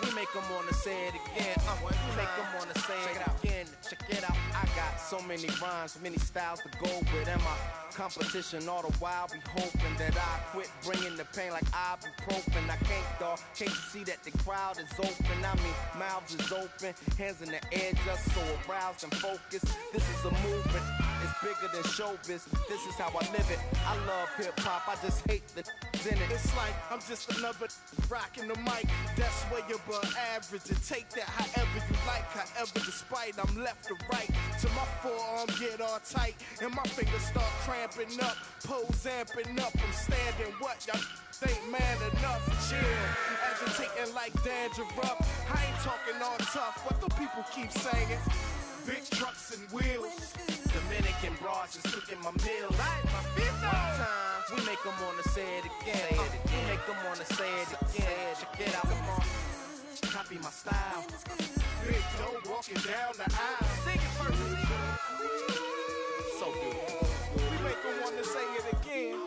We make them wanna say it again. We make them wanna say it again. Check it out. I got so many rhymes, many styles to go with. And my competition all the while be hoping that I quit bringing the pain like ibuprofen. I can't, dawg. Can't you see that the crowd is open? I mean, mouths is open, hands in the air just so aroused and focused. This is a movement. It's bigger than showbiz. This is how I live it. I love hip hop. I just hate the in it. It's like I'm just another rocking the mic. That's where you're above average. And take that however you like. However, despite I'm left to right. Till my forearm get all tight and my fingers start cramping up. Pose amping up. I'm standing what y'all ain't man enough. Chill. Agitating like dandruff. I ain't talking all tough. What the people keep saying? Big trucks and wheels. Dominican broads just cooking my meals. One time, we make them wanna say it again. We make them wanna say it again. Check it out, come on. Copy my style. Big dope walking down the aisle. Sing it first. So good. We make them wanna say it again.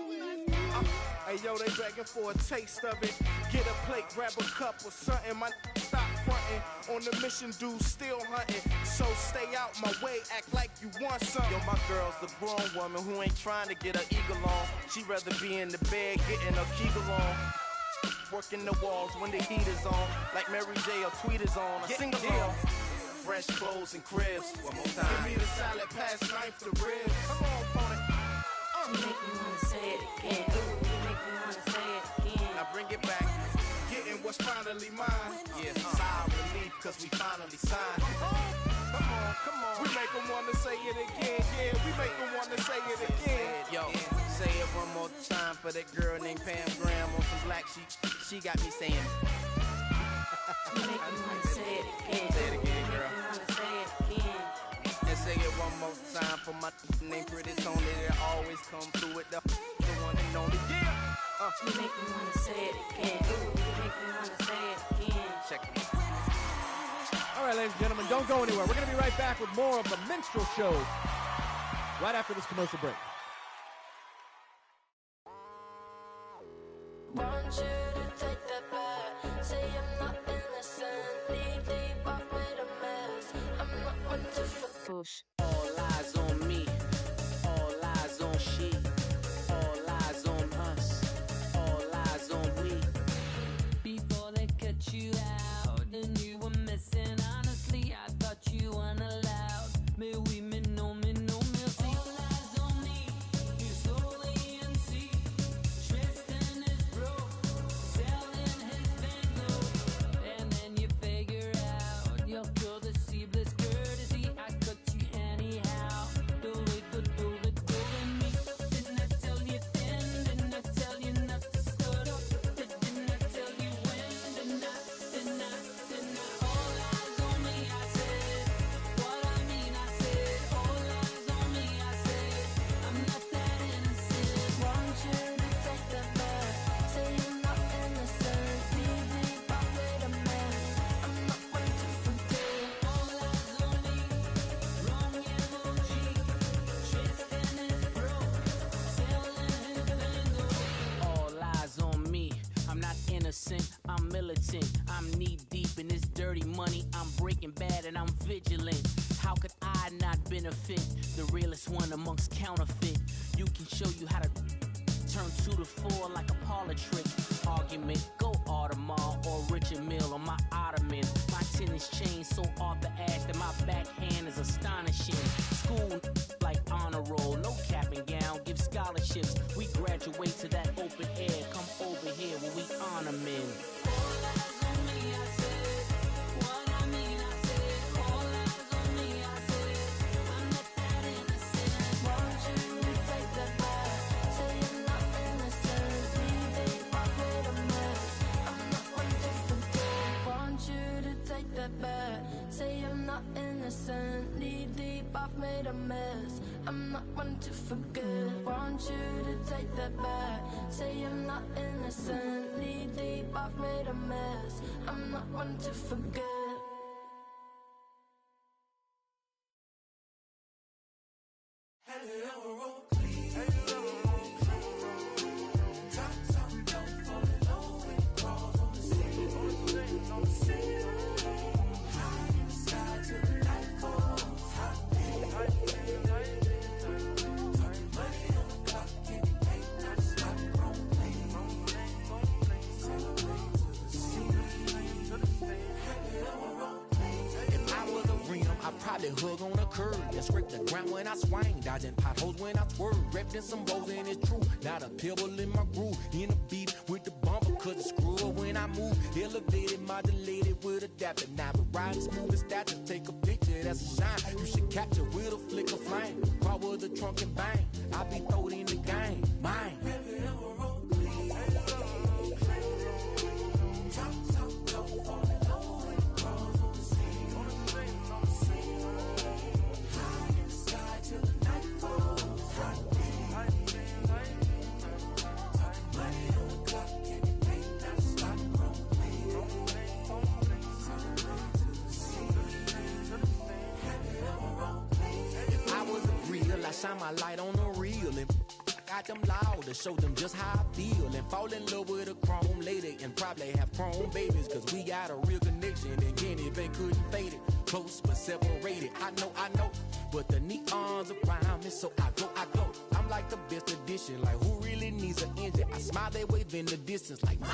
Hey yo, they begging for a taste of it. Get a plate, grab a cup or something. My stop frontin'. On the mission, dude, still hunting. So stay out my way, act like you want something. Yo, my girl's a grown woman who ain't trying to get her eagle on. She rather be in the bed getting her kegel on. Working the walls when the heat is on. Like Mary J or Tweet is on. I sing along. Fresh clothes and cribs. One more time. Give me the salad, pass knife to ribs. Come on, opponent. You make me wanna say it again. You make me wanna say it again. Now bring it back. Getting what's finally mine. Yeah, sigh of relief, cause we finally signed. Come on. We make them wanna say it again. Yeah, we make them wanna say it again. Yo, say it one more time for that girl named Pam Graham on some black sheep. She got me saying. You make me wanna say it again. Say it again, girl. You make me wanna say it again. And say it one more time for my name Pretty Tony that always come through with the one and only. Yeah. You make me wanna say it again. You make me wanna say it again. Check it. All right, ladies and gentlemen, don't go anywhere. We're going to be right back with more of the Minstrel Show right after this commercial break. Want you to take that back. Say I'm not innocent. Leave deep off with a mess. I'm not one to push. All eyes on me. All eyes on she. All eyes on us. All eyes on we. Before they cut you out and you were missing, honestly, I thought you weren't allowed. Mais oui, mais non, merci. All eyes on me. You slowly and see. Tristan is broke. Selling his Benzo. And then you figure out you'll kill the seedless courtesy. I cut you anyhow. Do it me. Didn't I tell you then? Didn't I tell you not to start up? Didn't I tell you when? Didn't I? All eyes on me, I said. What I mean, I said. All eyes on me, I said. I'm not that innocent. Want you to take that back. Say I'm not innocent. Leave deep off with a mess. I'm not one to forget. All eyes on me. Wrong emoji. Tristan is broke. Selling his Benzo. All eyes on me. I'm not innocent. I'm militant. I'm knee deep in this dirty money. I'm Breaking Bad and I'm vigilant. How could I not benefit? The realest one amongst counterfeit. You can show you how to turn 2 to 4 like a parlor trick. Argument, go Audemars or Richard Mille on my ottoman. My tennis chain so Arthur Ashe that my backhand is astonishing. School like honor roll, no cap and gown, give scholarships. We graduate to that open air. Come over here when we honor men. All eyes on me, I said. What I mean, I said. All eyes on me, I said. I'm not that innocent. Want you to take that back. Say I'm not innocent. Leave deep off with a mess. I'm not one to forget. Want you to take that back. Say I'm not innocent. Leave deep off made a mess. I'm not one to forget. Want you to take that back. Say I'm not innocent. Leave deep off made a mess. I'm not one to forget. curve. And scrape the ground when I swing. Dodging potholes when I swerve. Wrapped in some bows and it's true. Not a pebble in my groove. In the beat with the bumper, cause it's screw up when I move. Elevated, modulated with adapter. Now but riding smooth as that. Just take a picture, that's a shine. You should capture with a flick of flame. Power the trunk and bang. I be thrown in the game. Mine. I shine my light on the real and I got them loud to show them just how I feel and fall in love with a chrome lady and probably have chrome babies cause we got a real connection and Kenny Bank couldn't fade it. Close but separated, I know, but the neons around me so I go. I'm like the best edition, like who really needs an engine? I smile, they wave in the distance like mine.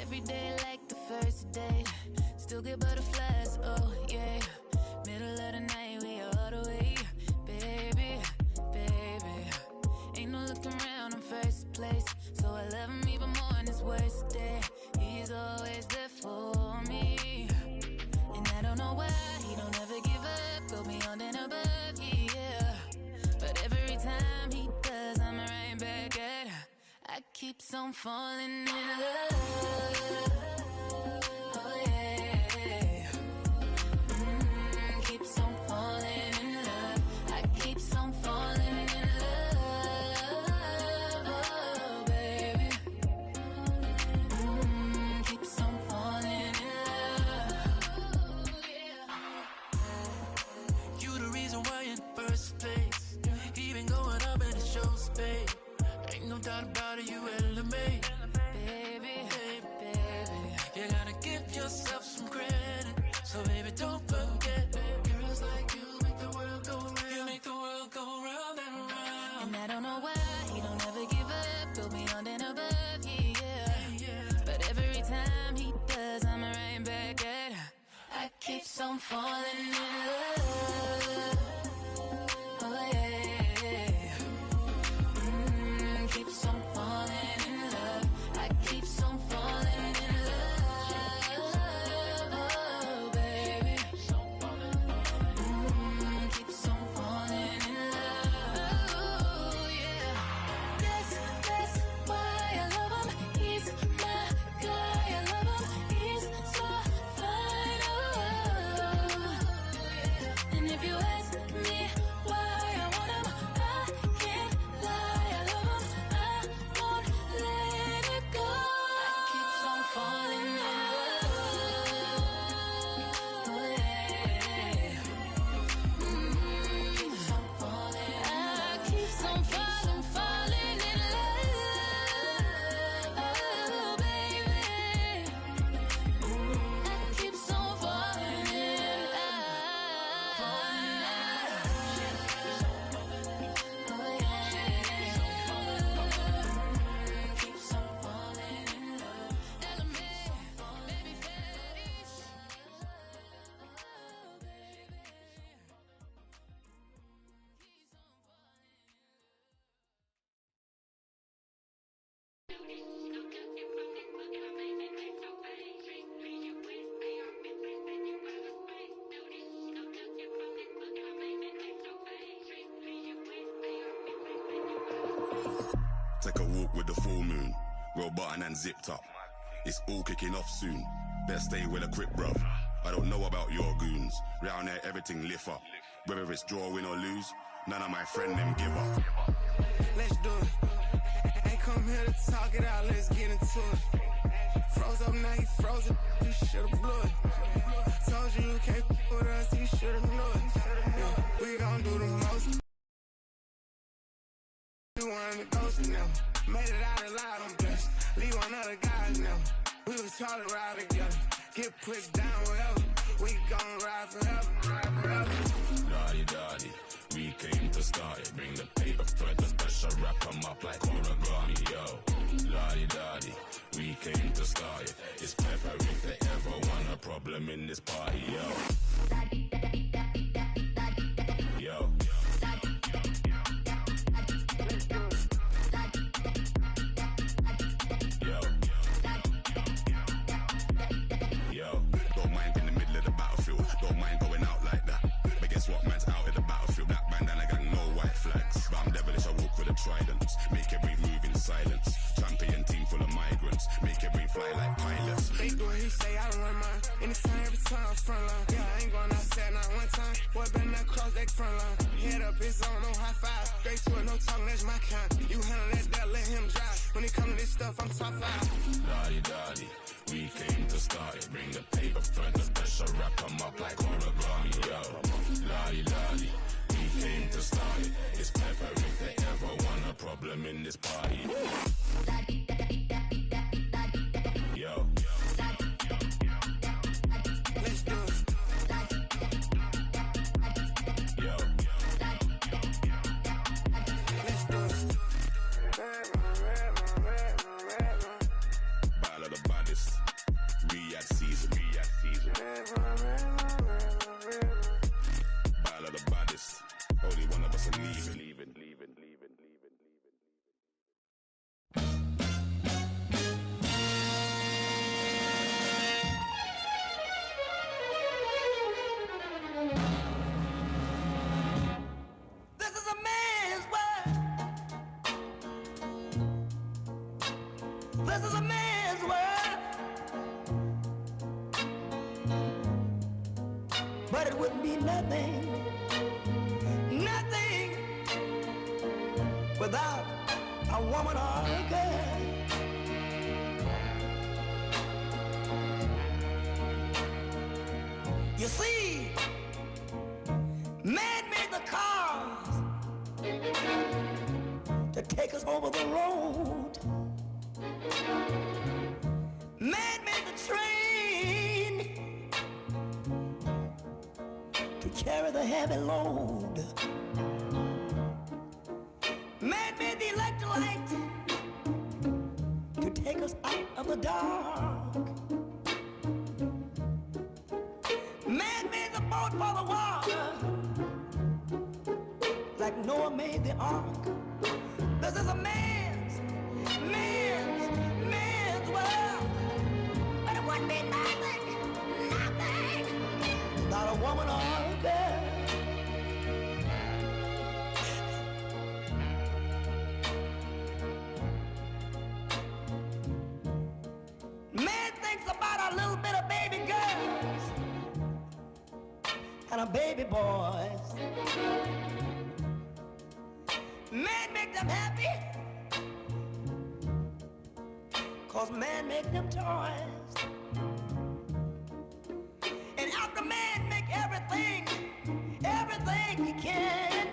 Every day like the first day, still get butterflies, oh yeah. Middle of the night, we all the way, baby. Ain't no looking around in first place, so I love him even more on his worst day. He's always there for me, and I don't know why he don't ever give up, go beyond and above, yeah. But every time he does, I'm right back at her. I keep on falling in love. Oh yeah. Keeps on falling in love. I keeps on falling in love. Oh baby. Keeps on falling in love. Yeah. You the reason why in first place. Even going up in the show space. Ain't no doubt about it, you elevate. Baby. You gotta give yourself some credit. So baby, don't forget. Girls like you make the world go round. You make the world go round and round. And I don't know why he don't ever give up, go beyond and above, yeah. But every time he does, I'm right back at her. I keep on falling in love. Oh yeah. Keeps on falling. Take a walk with the full moon. Roll button and zipped up. It's all kicking off soon. Better stay with a quick, bruv. I don't know about your goons. Round there, everything lift up. Whether it's draw, win or lose, none of my friend them give up. Let's do it. Ain't come here to talk it out, let's get into it. Froze up, now he frozen, you should've blew it. Told you you can't with us, you should've knew it. Yeah, we gon' do the most. You wanted to ghost now. Made it out alive, I'm blessed. Leave one other guys now. We was trying to ride together. Get pushed down wherever. We gon' ride forever. Daddy, daddy, we came to start it. Bring the paper for the pressure, wrap 'em up like origami, yo. Daddy, daddy, we came to start it. It's pepper if they ever want a problem in this party, yo. Yo. Don't mind in the middle of the battlefield. Don't mind going out like that. But guess what, man's out in the battlefield. Black bandana gang, no white flags. But I'm devilish, I walk with a trident. Make every move in silence. Champion team full of migrants. Make every fly like pilots. They do what he say, I run mine. Anytime, every time, front line. Yeah, I ain't going outside not one time. Boy, better not cross that front line. Head up, it's on, no high five. Straight to it, no talking, that's my kind. You handle that, let him drive. When it come to this stuff, I'm top 5. Daddy, daddy, we came to start it. Bring the paper for the pressure, wrap 'em up like origami, yo. Daddy, daddy, we came to start it. It's pepper if they ever want a problem in this party. Yo. Let's do it. Yo. Let's do it. Battle of the baddest. Riyadh season. Battle of the baddest. Only one of us are leaving. This is a man's world. This is a man's world. But it wouldn't be nothing without a woman or a girl. You see, man made the cars to take us over the road. Man made the train to carry the heavy load. Man made the electric light to take us out of the dark. Man made the boat for the water, like Noah made the ark. This is a man's world. But it wouldn't be nothing without a woman or a girl. Man thinks about a little bit of baby girls and a baby boys. Man make them happy, 'cause man make them toys. And after man make everything he can,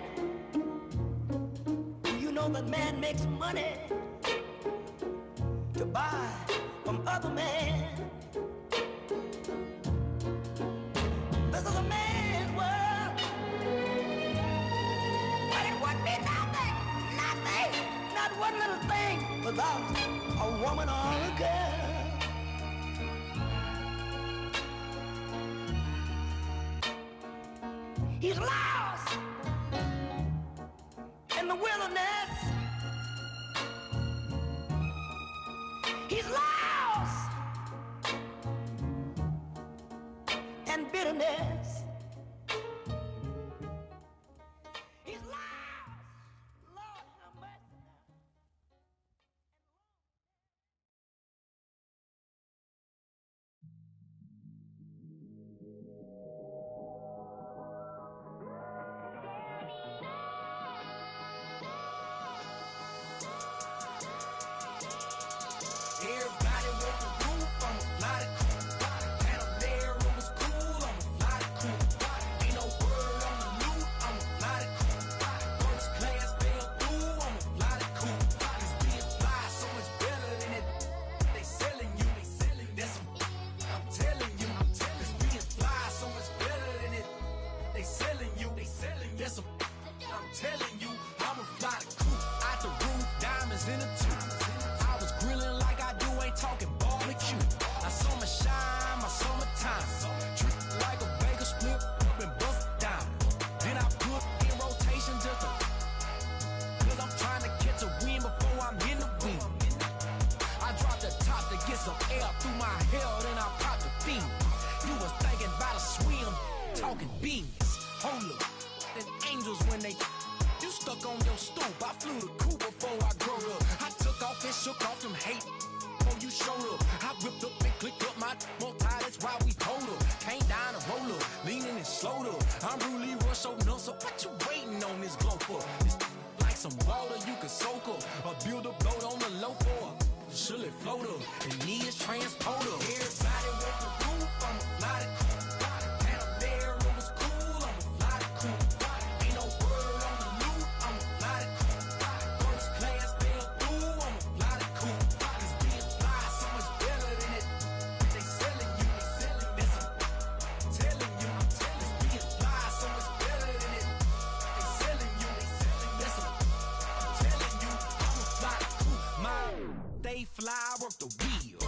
you know that man makes money to buy from other men. This is a man's world. But it wouldn't be nothing, not one little thing without a woman or a girl. He's lost in the wilderness. He's lost in bitterness. He's lost. Lord have mercy. That's a I'm telling you, I'ma fly the coop out the roof, diamonds in the tube. I was grilling like I do, ain't talking barbecue. I summer shine, my summertime. Treat it like a bagel split up and bust it down. Then I put in rotation just to, cause I'm trying to catch a wind before I'm in the wind. I dropped the top to get some air through my hair, then I popped the thing. You was thinking about a swim, talking beans. Hold up, and angels when they you stuck on your stoop. I flew the coop before I grew up. I took off and shook off them hate before you showed up. I whipped up and clicked up my more tie, that's why we hold up. Came down and roll up, leaning and slowed up. I'm really rush so nuts, so what you waiting on this glow for? It's like some water you can soak up, or build a boat on the low for. Should it float up, and need is transporter. Everybody with the roof, I'ma fly the coop. Panamera, it was cool, I'ma fly the coop. Ain't no word on the loop, I'ma fly the coop. First class fell through, I'ma fly the coop. Cause being fly so much better than it. They selling you, this I'm telling you, it's being fly so much better than it. They selling you, this I'm telling you, I'ma fly the coop. They fly, work the wheel.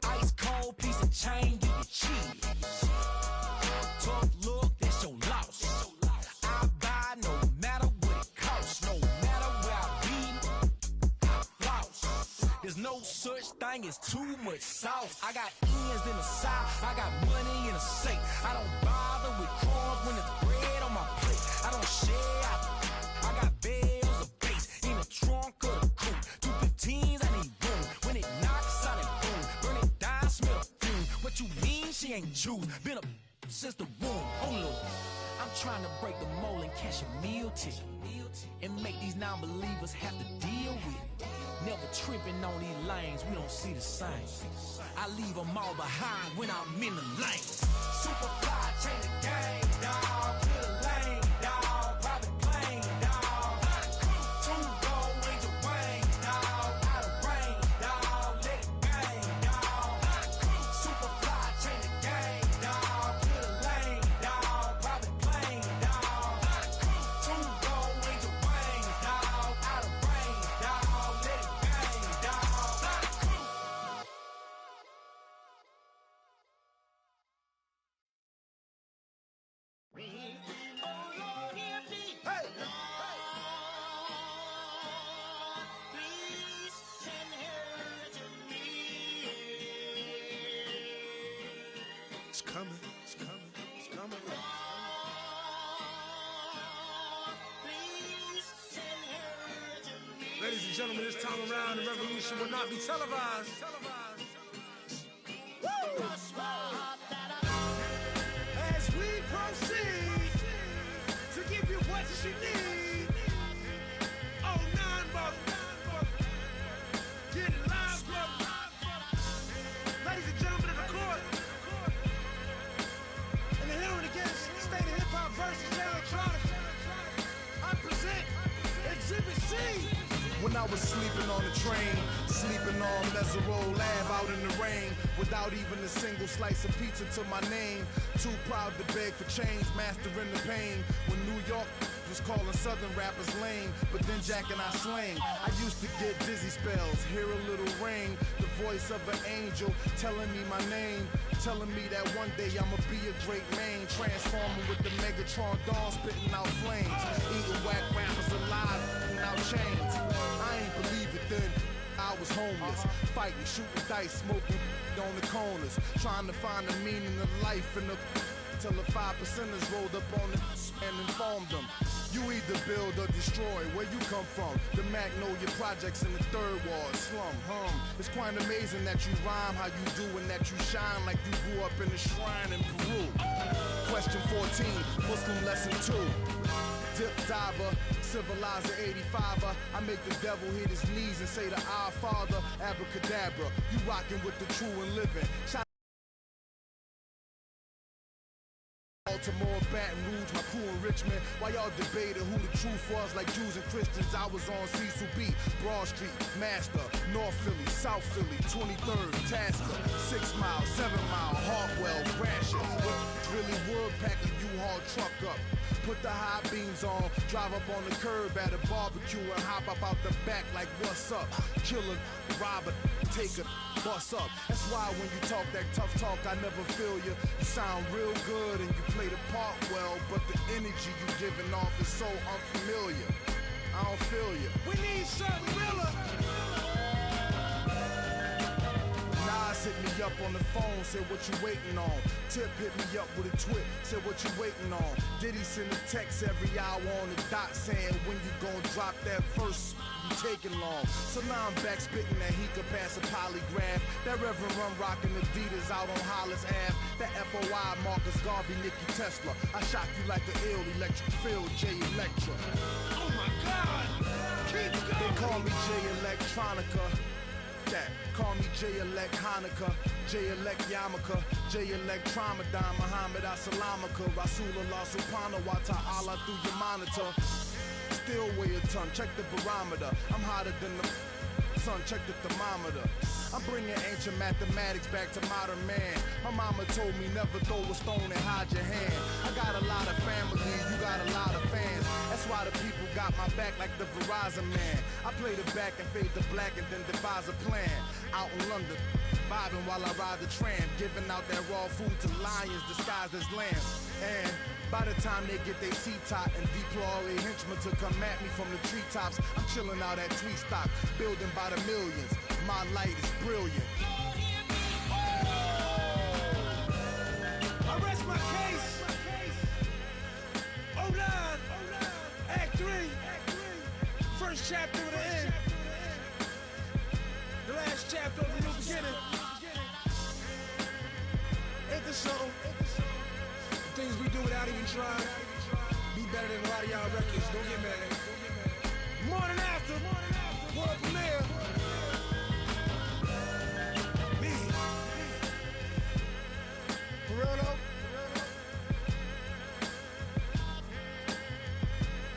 Ice cold piece of chain, give you cheese. Tough look, that's your loss. I buy no matter what it costs. No matter where I be, I floss. There's no such thing as too much sauce. I got ends in the south, I got money in the safe. I don't bother with crumbs when it's bread on my plate. I don't share, I got bells of bass in the trunk of the coupe. 215s, I need room. When it knocks out and boom, burn it down, smell the fume. What you mean she ain't choose? Been a since the womb. Hold up, I'm trying to break the mold and catch a meal ticket, and make these non-believers have to deal with it. Never tripping on these lanes, we don't see the same. I leave them all behind when I'm in the lane. Super fly, change the game, dawg. Clear the lane, dawg. Private plane, dawg. Two gold wings of rain, dawg. Out of rain, dawg. Let it bang, dawg. Super fly, change the game, dawg. Clear the lane, dawg. Private plane, dawg. Two gold wings of rain, dawg. Out of rain, dawg. Let it bang, dawg. It's coming, it's coming, it's coming. Ladies and gentlemen, this time around, the revolution will not be televised. Woo! As we proceed to give you what you need. Oh, 9 mother. Get it live, brother. Ladies and gentlemen of the court. And the hearing against State of Hip Hop versus Electronica. I present Exhibit C. When I was sleeping on the train, sleeping on Mesereau Lab out in the rain, without even a single slice of pizza to my name. Too proud to beg for change, mastering the pain. When New York was calling Southern rappers lame, but then Jack and I slang. I used to get dizzy spells, hear a little ring, the voice of an angel telling me my name, telling me that one day I'ma be a great man, transforming with the Megatron dawn, spitting out flames, eating whack rappers alive, out chains. I ain't believe it then. I was homeless, fighting, shooting dice, smoking on the corners, trying to find the meaning of life in the till the 5%ers rolled up on it and informed them. You either build or destroy. Where you come from? The Magnolia Projects in the Third Ward slum. It's quite amazing that you rhyme how you do and that you shine like you grew up in a shrine in Peru. Question 14, Muslim lesson 2. Dip diver, civilizer 85er. I make the devil hit his knees and say to our Father, abracadabra. You rockin' with the true and living. Baltimore, Baton Rouge, my crew in Richmond. While y'all debated who the truth was, like Jews and Christians, I was on Cecil B, Broad Street, Master, North Philly, South Philly, 23rd, Tasker, 6 Mile, 7 Mile, Hartwell, Gratiot. Really woodpacking, you U-Haul truck up. Put the high beams on, drive up on the curb at a barbecue and hop up out the back like what's up? Killer, robber, take a bus up. That's why when you talk that tough talk, I never feel you. You sound real good and you play the part well, but the energy you giving off is so unfamiliar. I don't feel you. We need something realer. Nas hit me up on the phone, said what you waiting on. Tip hit me up with a twit, said what you waiting on. Diddy send a text every hour on the dot saying when you gon' drop that verse, you taking long. So now I'm back spitting that he could pass a polygraph. That Reverend Run rockin' Adidas out on Hollis Ave. That FOI Marcus Garvey, Nicky Tesla. I shock you like the ill electric field, J Electra. Oh my God! Keep going! They call me J Electronica. That. Call me J-Elect Hanukkah, J-Elect Yamaka, J-Elect Tramadon, Muhammad Assalamaka, Rasulullah Subhanahu wa Ta'ala through your monitor. Still weigh a ton, check the barometer. I'm hotter than the sun, check the thermometer. I'm bringing ancient mathematics back to modern man. My mama told me never throw a stone and hide your hand. I got a lot of family, you got a lot of fans. That's why the people got my back like the Verizon man. I play the back and fade the black and then devise a plan. Out in London, vibing while I ride the tram, giving out that raw food to lions disguised as lambs. And by the time they get their seat top and deploy all their henchmen to come at me from the treetops, I'm chilling out at Tweet Stock, building by the millions. My light is brilliant. I rest my case. 09, Act 3, first chapter of the end. The last chapter of the new beginning. Ain't this something? The things we do without even trying. Be better than a lot of y'all records. Don't get mad. Morning after, world premiere. Me. For real though?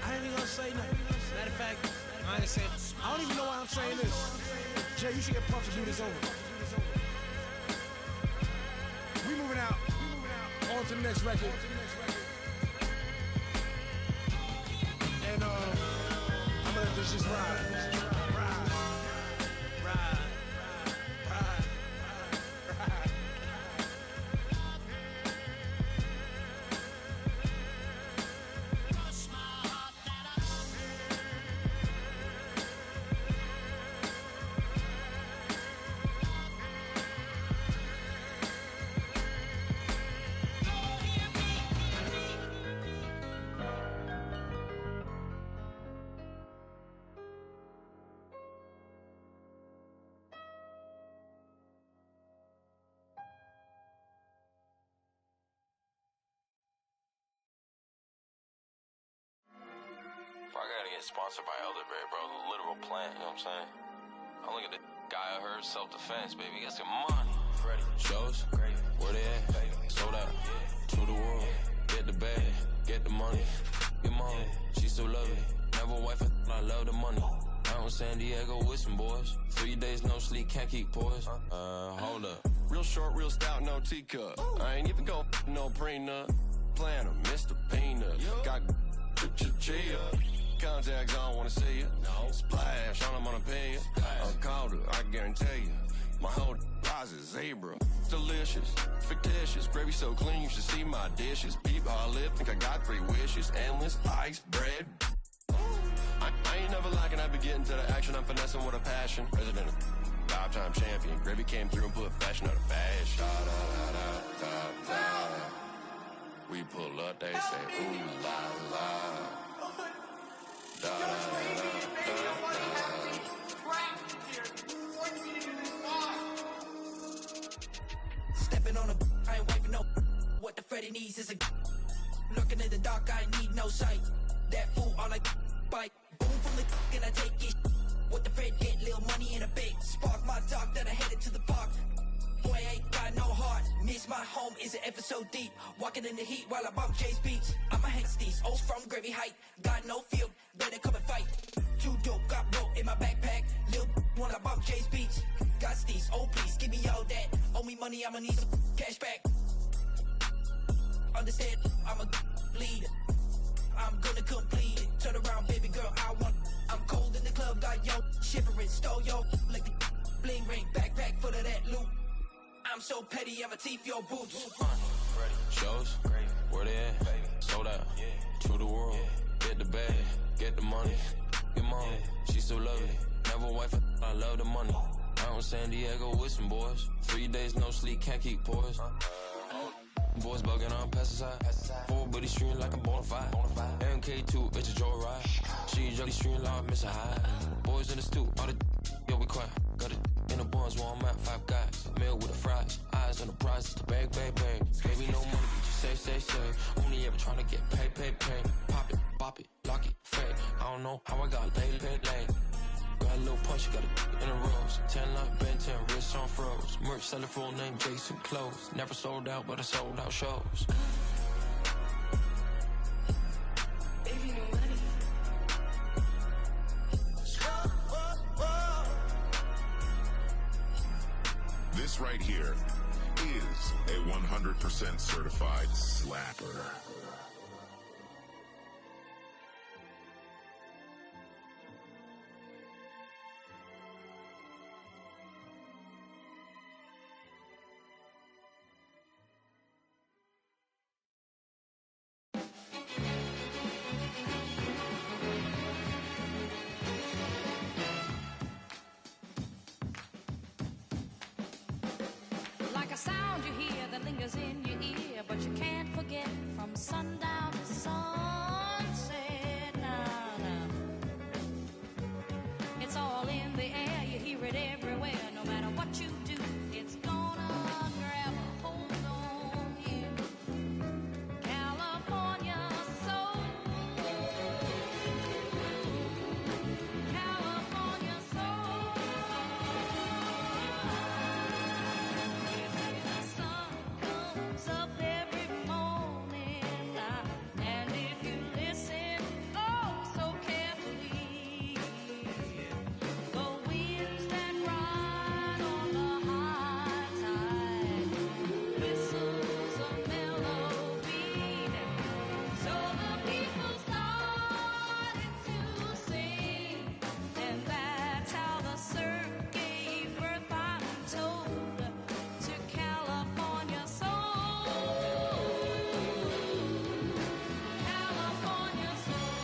I ain't even gonna say nothing. Matter of fact, I ain't saying. I don't even know why I'm saying this. Jay, you should get Puff to do this over. We moving out. On to the next record. And I'm gonna let this just ride. I gotta get sponsored by Elderberry, bro. The literal plant, you know what I'm saying? I'm looking at the guy I heard self-defense, baby. Got some money. Ready. Shows, great. Where they at? Sold out. To the world. Get the bag. Get the money. Your mom, she still love it. Never wife, I love the money. Out in San Diego with some boys. 3 days no sleep, can't keep poised. Hold up. Real short, real stout, no teacup. I ain't even gon' no prenup. Planner, Mr. Peanut. Got chill. Contacts, I don't wanna see you. No. Splash, on them, I'm gonna pay you. I called her, I guarantee you. My whole eyes is zebra. Delicious, fictitious. Gravy so clean, you should see my dishes. Peep how I live, think I got 3 wishes. Endless, ice, bread. I ain't never lacking, I be getting to the action. I'm finessing with a passion. President, 5-time champion. Gravy came through and put fashion on the fashion. Da, da, da, da, da, da. We pull up, they say, ooh la la. Da, da, da, Stepping on a, I ain't wiping no. What the Freddy needs is a. Looking in the dark, I need no sight. That fool all like bite. Boom from the and I take it. What the Fred get, little money in a big. Spark my talk, then I headed to the park. Boy, I ain't got no heart. Miss my home, is it ever so deep? Walking in the heat while I bump Jay's beats. I'm a Hexties, O's from Gravy Height. Got no field, better come and fight. Too dope, got rope in my backpack. Lil' when I bump Jay's beats. Got steez, oh please, give me all that. Owe me money, I'ma need some cash back. Understand, I'm a leader. I'm gonna complete it. Turn around, baby girl, I'm cold in the club, got yo shivering, stole yo like the bling ring, backpack full of that loot. I'm so petty, I'ma teeth your boots. Shows, where they at? Sold out, to the world. Get the bag, get the money. Your mom, she so lovely. Never wife, I love the money. Out in San Diego with some boys. 3 days no sleep, can't keep poised. Boys bugging on pesticide. 4 buddies streaming like a bonafide. MK2, it's a joyride. She jolly streaming like Mr. High. Boys in the stew, all the yo, we quiet. Got it in the buns where I'm at, 5 guys. Meal with the fries, eyes on the prize, it's the bag. Baby, no money, but you say. Only ever trying to get paid. Pop it, bop it, lock it, fake. I don't know how I got laid. Got a little punch, got it in a rose. 10 like Ben 10, wrists on froze. Merch seller full name Jason Clothes. Never sold out, but I sold out shows. Baby, no money. This right here is a 100% certified slapper. Like a sound you hear that lingers in your ear, but you can't forget from sundown to sunset. Nah. It's all in the air, you hear it everywhere. No matter what you do, it's gonna grab a hold on you. California soul. California soul. The sun comes up every morning, and if you listen, oh, so carefully, the winds that ride on the high tide whistles a melody. So the people started to sing, and that's how the surf gave birth, I'm told, to California soul. California soul.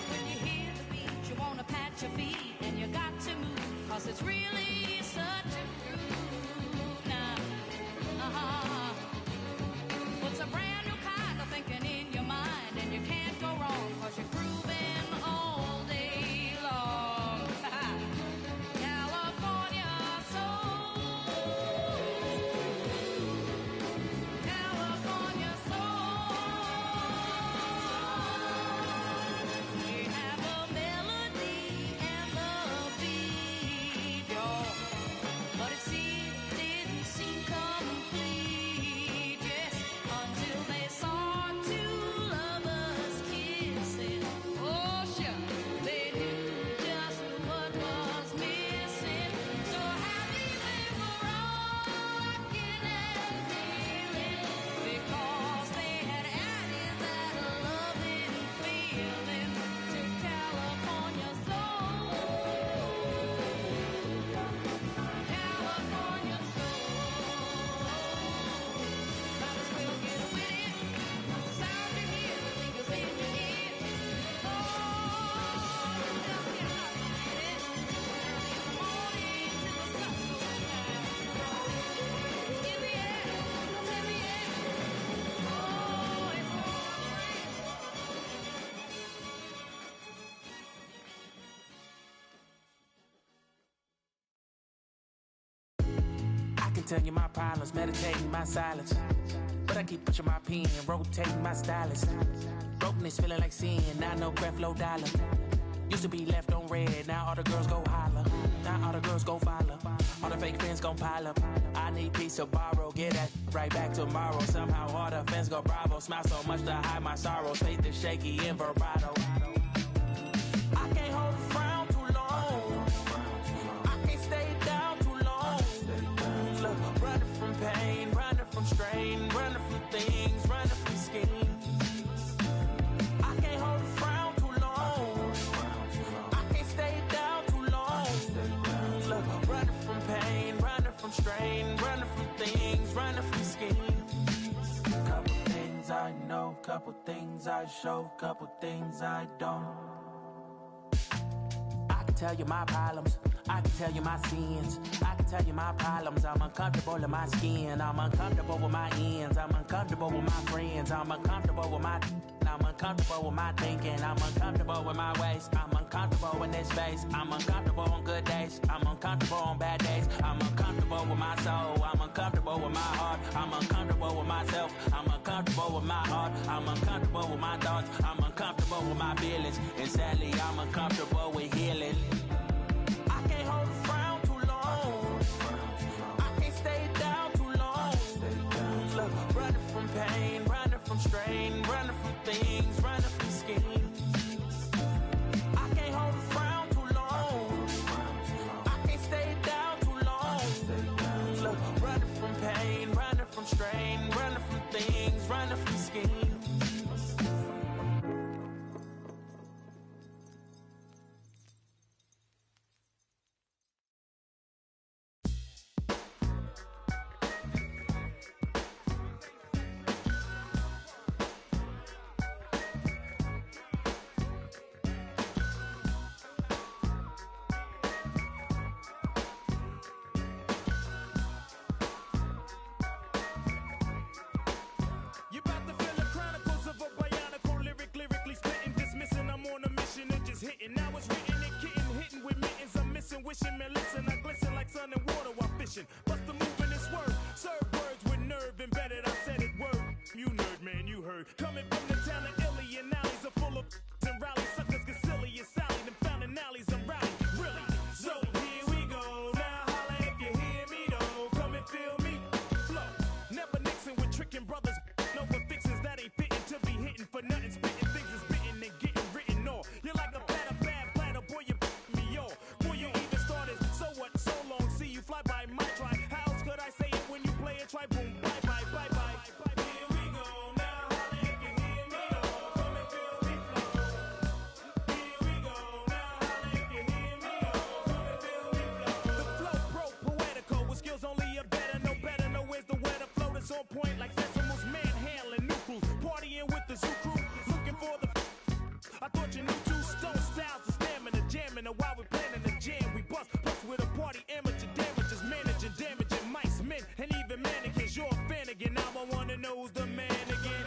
When you hear the beat, you wanna pat your feet, and you got to move, 'cause it's really such a groove now. Puts a brand new kind of thinking in your mind, and you can't go wrong, 'cause you're grooving all day long. California soul. California soul. We have a melody and a beat, y'all, but it didn't seem complete, yes, until they saw two lovers kissing. Oh, sure, they knew just what was missing. So happy they were rocking and reeling, because they had added that loving feeling to California soul. California soul. Might as well get with it. Sound you hear, the lingers in your ear. Oh, just get up with it. Early in the morning till the sun goes down. It's in the air, it's in the air. Oh, it's on I can tell you my problems, meditating my silence. But I keep pushing my pen, rotating my stylus. Brokenness feeling like sin, now no Creflo Dollar. Used to be left on red, now all the girls go holler. Now all the girls go follow. All the fake friends gon' pile up. I need peace to borrow, get that right back tomorrow. Somehow all the fans go bravo. Smile so much to hide my sorrows. Faith is shaky in vibrato. I can't hold a frown too long. I can't stay down too long. Look, running from strain, running from things, running from schemes. I can't hold a frown too long. I can't stay down too long. Look, running from pain, running from strain, running from things, running from schemes. Couple things I know, couple things I show, couple things I don't. I can tell you my problems, I can tell you my sins, I can tell you my problems. I'm uncomfortable in my skin, I'm uncomfortable with my ends, I'm uncomfortable with my friends, I'm uncomfortable with my I'm uncomfortable with my thinking, I'm uncomfortable with my ways, I'm uncomfortable in this space, I'm uncomfortable on good days, I'm uncomfortable on bad days, I'm uncomfortable with my soul, I'm uncomfortable with my heart, I'm uncomfortable with myself, I'm uncomfortable with my heart, I'm uncomfortable with my thoughts, I'm uncomfortable with my feelings, and sadly I'm uncomfortable with healing. I can't hold a frown too long, I can't stay down too long. Look, running from pain, running from strain, running from things, running from schemes. I can't hold a frown too long, I can't stay down too long. Look, running from pain, running from strain, running from things, running from schemes. You about to feel the chronicles of a bionicle lyric, lyrically spitting, dismissing. I'm on a mission and just hitting. Now it's written and kitten, hitting with mittens. I'm missing, wishing, man, listen. I glisten like sun and water while fishing. Bust a move in this word. Serve words with nerve embedded. I said it word. You nerd, man, you heard. Coming from the town of Illy and alleys are full of and rally suckers get silly. It's Sally, them fountain alleys. I'm rowdy, really. So here we go. Now holla if you hear me though. Come and feel me. Flow. Never mixing with tricking brothers. No for fixins that ain't fitting to be hitting for nothing. Spitting things is bitten and getting written off. You're like a platter, bad platter, boy, you me off. Boy, you even started. So what? So long. See you fly by my try. How else could I say it when you play it? Try boom, bye bye, bye bye. Here we go. Now holla if you hear me though. Come and feel me flow. Here we go. Now holla if you hear me though. Come and feel me flow. The flow pro poetical with skills only a better, no better. No where's the weather flow that's on point like decimals, manhandling new crews, partying with the zoo crew, looking for the. I thought you knew two stone styles, the stamina, jamming, and while we're planning the jam, we bust with a party amateur damages, managing, damaging mice, men, and even mannequins. You're a fan again, now I wanna know who's the man again.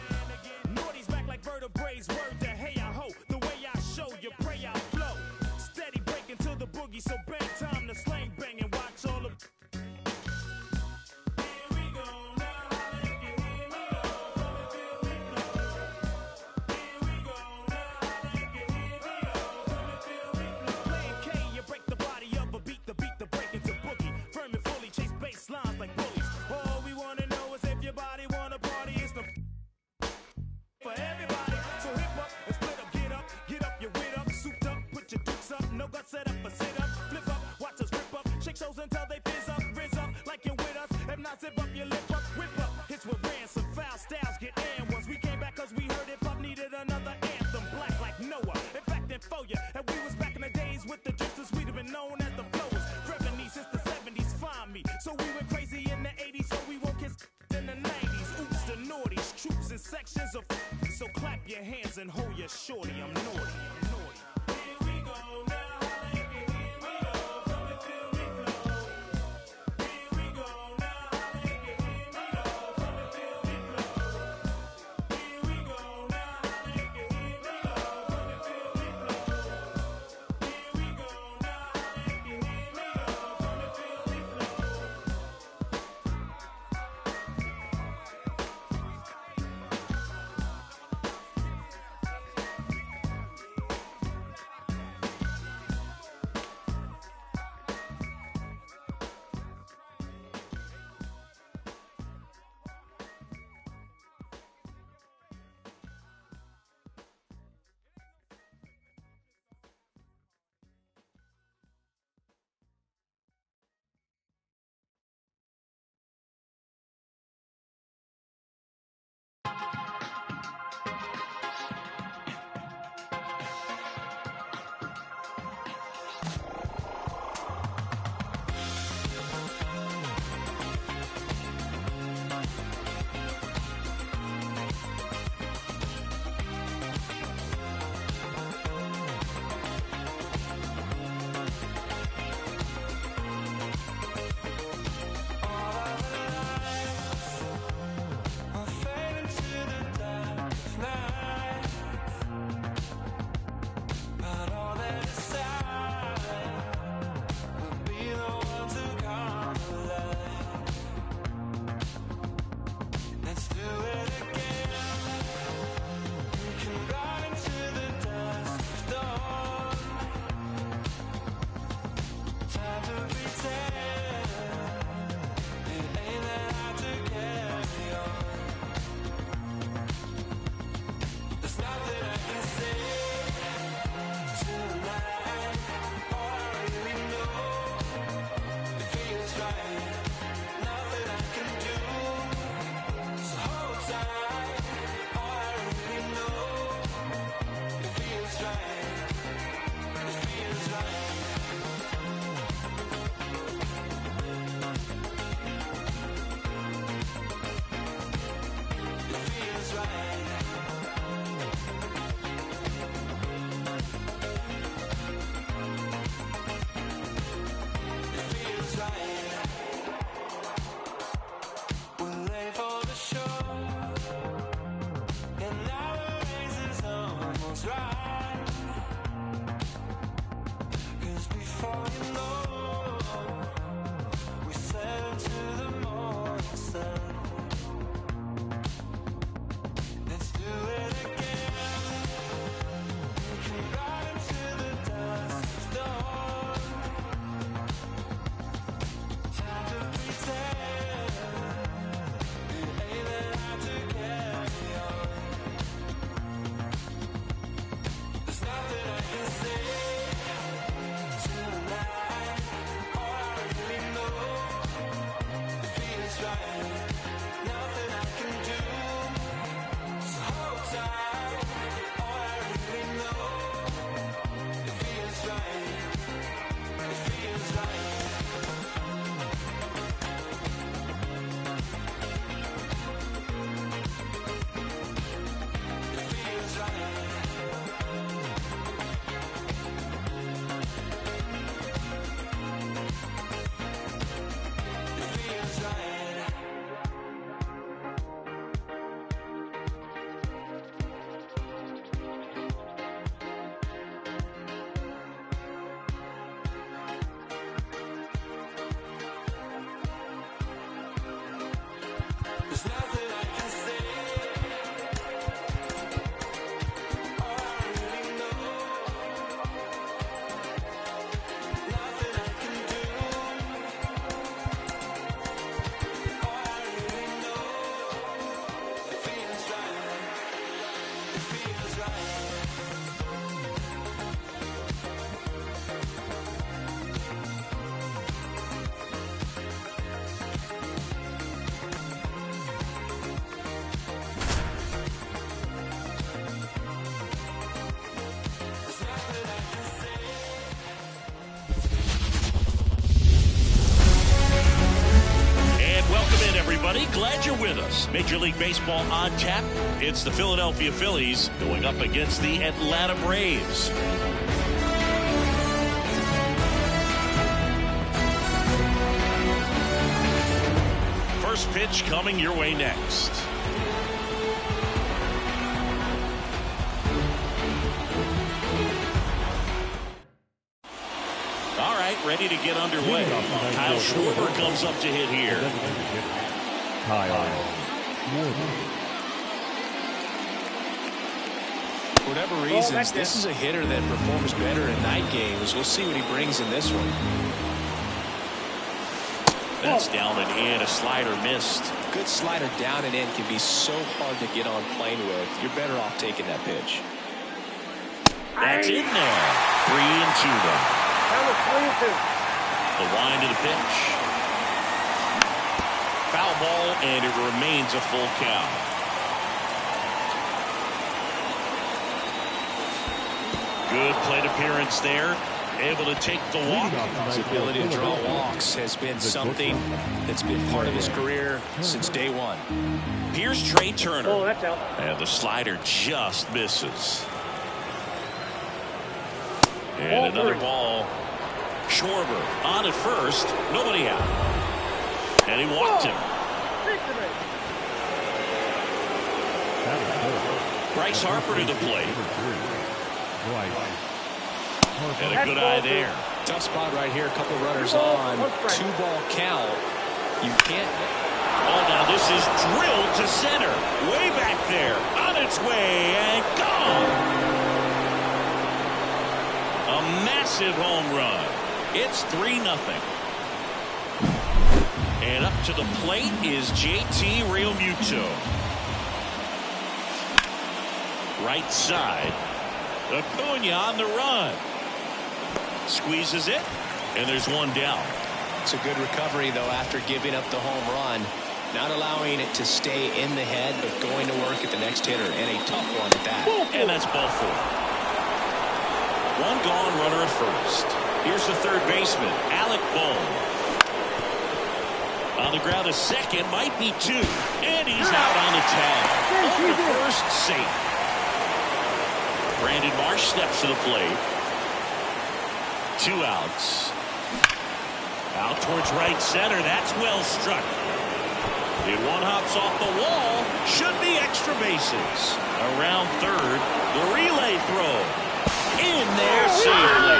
Naughty's back like vertebrae, word to hey I ho, the way I show you pray I flow. Steady breaking to the boogie, so bang time to slang bang and watch all the. Lines like bullies. All we wanna know is if your body wanna party. It's the for everybody. So hip up and split up, get up your wit up, souped up, put your dukes up, no guts set up for sit up, flip up, watch us rip up, shake shows until they fizz up, rizz up, like you're with us. If not, zip up your lip up, whip up. Hits with ransom, foul styles get and ones. We came back cause we heard hip hop needed another anthem, black like Noah. In fact, info ya, and we was back in the days with the drifters. We'd have been known as the flowers. Revenue since the 70s, find me. So we went crazy in the 80s, so we won't kiss in the 90s. Oops, the naughties, troops and sections of. So clap your hands and hold your shorty. I'm naughty. Here we go now. Holla if you hear me though. Come and feel me flow. Here we go now. Holla if you hear me though. Come and feel me flow. Here we go now. Holla if you hear me though. Come and feel me flow. Here we go now. Holla if you hear me though. Come and feel me flow. feels right. It feels right. We're late for the show, and now the race is almost right. 'Cause before you know, we sail to the morning sun. Let's do it again. We can ride into the dust of dawn. Time to pretend it ain't that hard to carry on. There's nothing I can say tonight. All I really know, it feels right. Nothing I can do, so hold tight. All I really know, it feels right. It feels right. It feels right. It feels right. There's nothing I can say. All I really know, nothing I can do. All I really know, it feels right. It feels right. There's nothing I can say. And welcome in, everybody. Glad you're with us. Major League Baseball on tap. It's the Philadelphia Phillies going up against the Atlanta Braves. First pitch coming your way next. All right, ready to get underway. Kyle Schwarber comes up to hit here. For whatever reasons, this is a hitter that performs better in night games. We'll see what he brings in this one. That's down and in. A slider missed. Good slider down and in can be so hard to get on plane with. You're better off taking that pitch. That's in there. 3-2 now. That was 3-2. The wind of the pitch. Foul ball, and it remains a full count. Good plate appearance there. Able to take the walk. His ability to draw walks has been something that's been part of his career since day one. Here's Trey Turner. Oh, that's out. And the slider just misses. And another ball. Schwarber on at first. Nobody out. And he walked him. Bryce Harper to the plate. And a good eye there. Tough spot right here. A couple runners on. 2-ball count. You can't. Oh, now this is drilled to center. Way back there. On its way and gone. A massive home run. It's 3-0. And up to the plate is JT Realmuto. Right side. Acuna on the run. Squeezes it, and there's one down. It's a good recovery, though, after giving up the home run. Not allowing it to stay in the head, but going to work at the next hitter, and a tough one at that. And that's ball 4. One gone, runner at first. Here's the third baseman, Alec Bohm. On the ground, a second, might be 2, and he's out on the tag. to first, safe. Brandon Marsh steps to the plate. 2 outs. Out towards right center. That's well struck. The one hops off the wall. Should be extra bases. Around third. The relay throw. In there safely.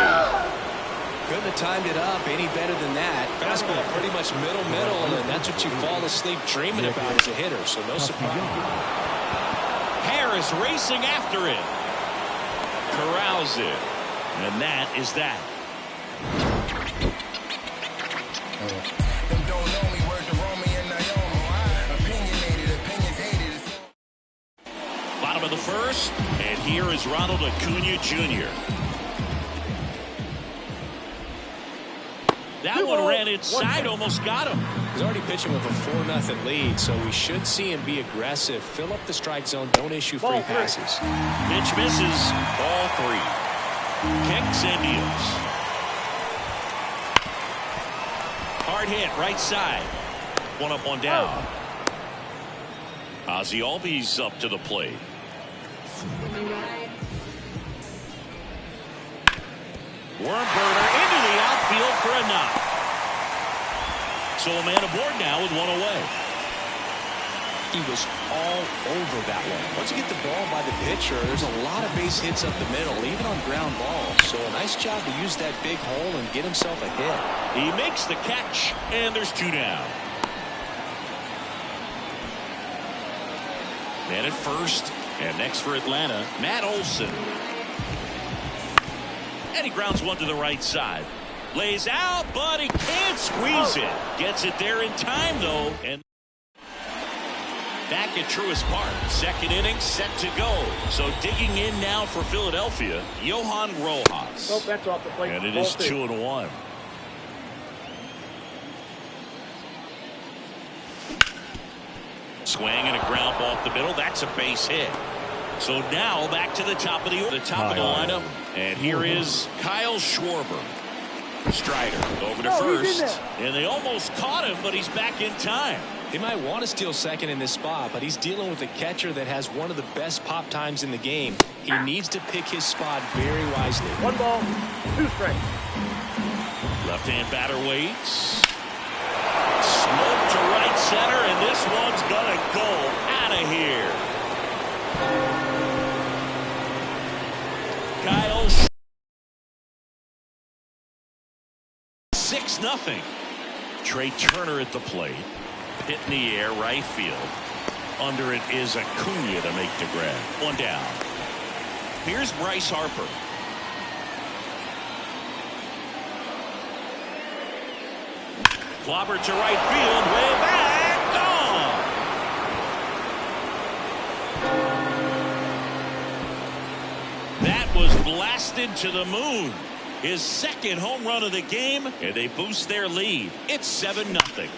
Couldn't have timed it up any better than that. Fastball pretty much middle, and that's what you fall asleep dreaming about as a hitter, so no surprise. Harris racing after it. Corrals it. And that is that. Bottom of the first, and here is Ronald Acuna Jr. That one ran inside, almost got him. He's already pitching with a 4-0 lead, so we should see him be aggressive. Fill up the strike zone. Don't issue free passes. Pitch misses. Ball 3. Kicks and deals. Hard hit, right side. 1 up, 1 down. Ozzie Albies up to the plate. Worm burner into the outfield for a knock. So a man aboard now with 1 away. He was all over that one. Once you get the ball by the pitcher, there's a lot of base hits up the middle, even on ground balls. So a nice job to use that big hole and get himself a hit. He makes the catch, and there's 2 down. Man at first, and next for Atlanta, Matt Olson. And he grounds 1 to the right side. Lays out, but he can't squeeze it. Gets it there in time, though. And back at Truist Park. Second inning set to go. So digging in now for Philadelphia, Johan Rojas. Oh, that's off the plate. And it is 2-1. Swing and a ground ball up the middle. That's a base hit. So now back to the top of the lineup. And here is Kyle Schwarber. Strider over to first. And they almost caught him, but he's back in time. He might want to steal second in this spot, but he's dealing with a catcher that has one of the best pop times in the game. He needs to pick his spot very wisely. 1 ball, 2 strikes. Left-hand batter waits. Smoke to right center, and this one's gonna go out of here. Kyle 6-0. Trey Turner at the plate. Hit in the air, right field. Under it is Acuna to make the grab. 1 down. Here's Bryce Harper. Clobber to right field, way back, gone. That was blasted to the moon. His second home run of the game, and they boost their lead. It's 7-0.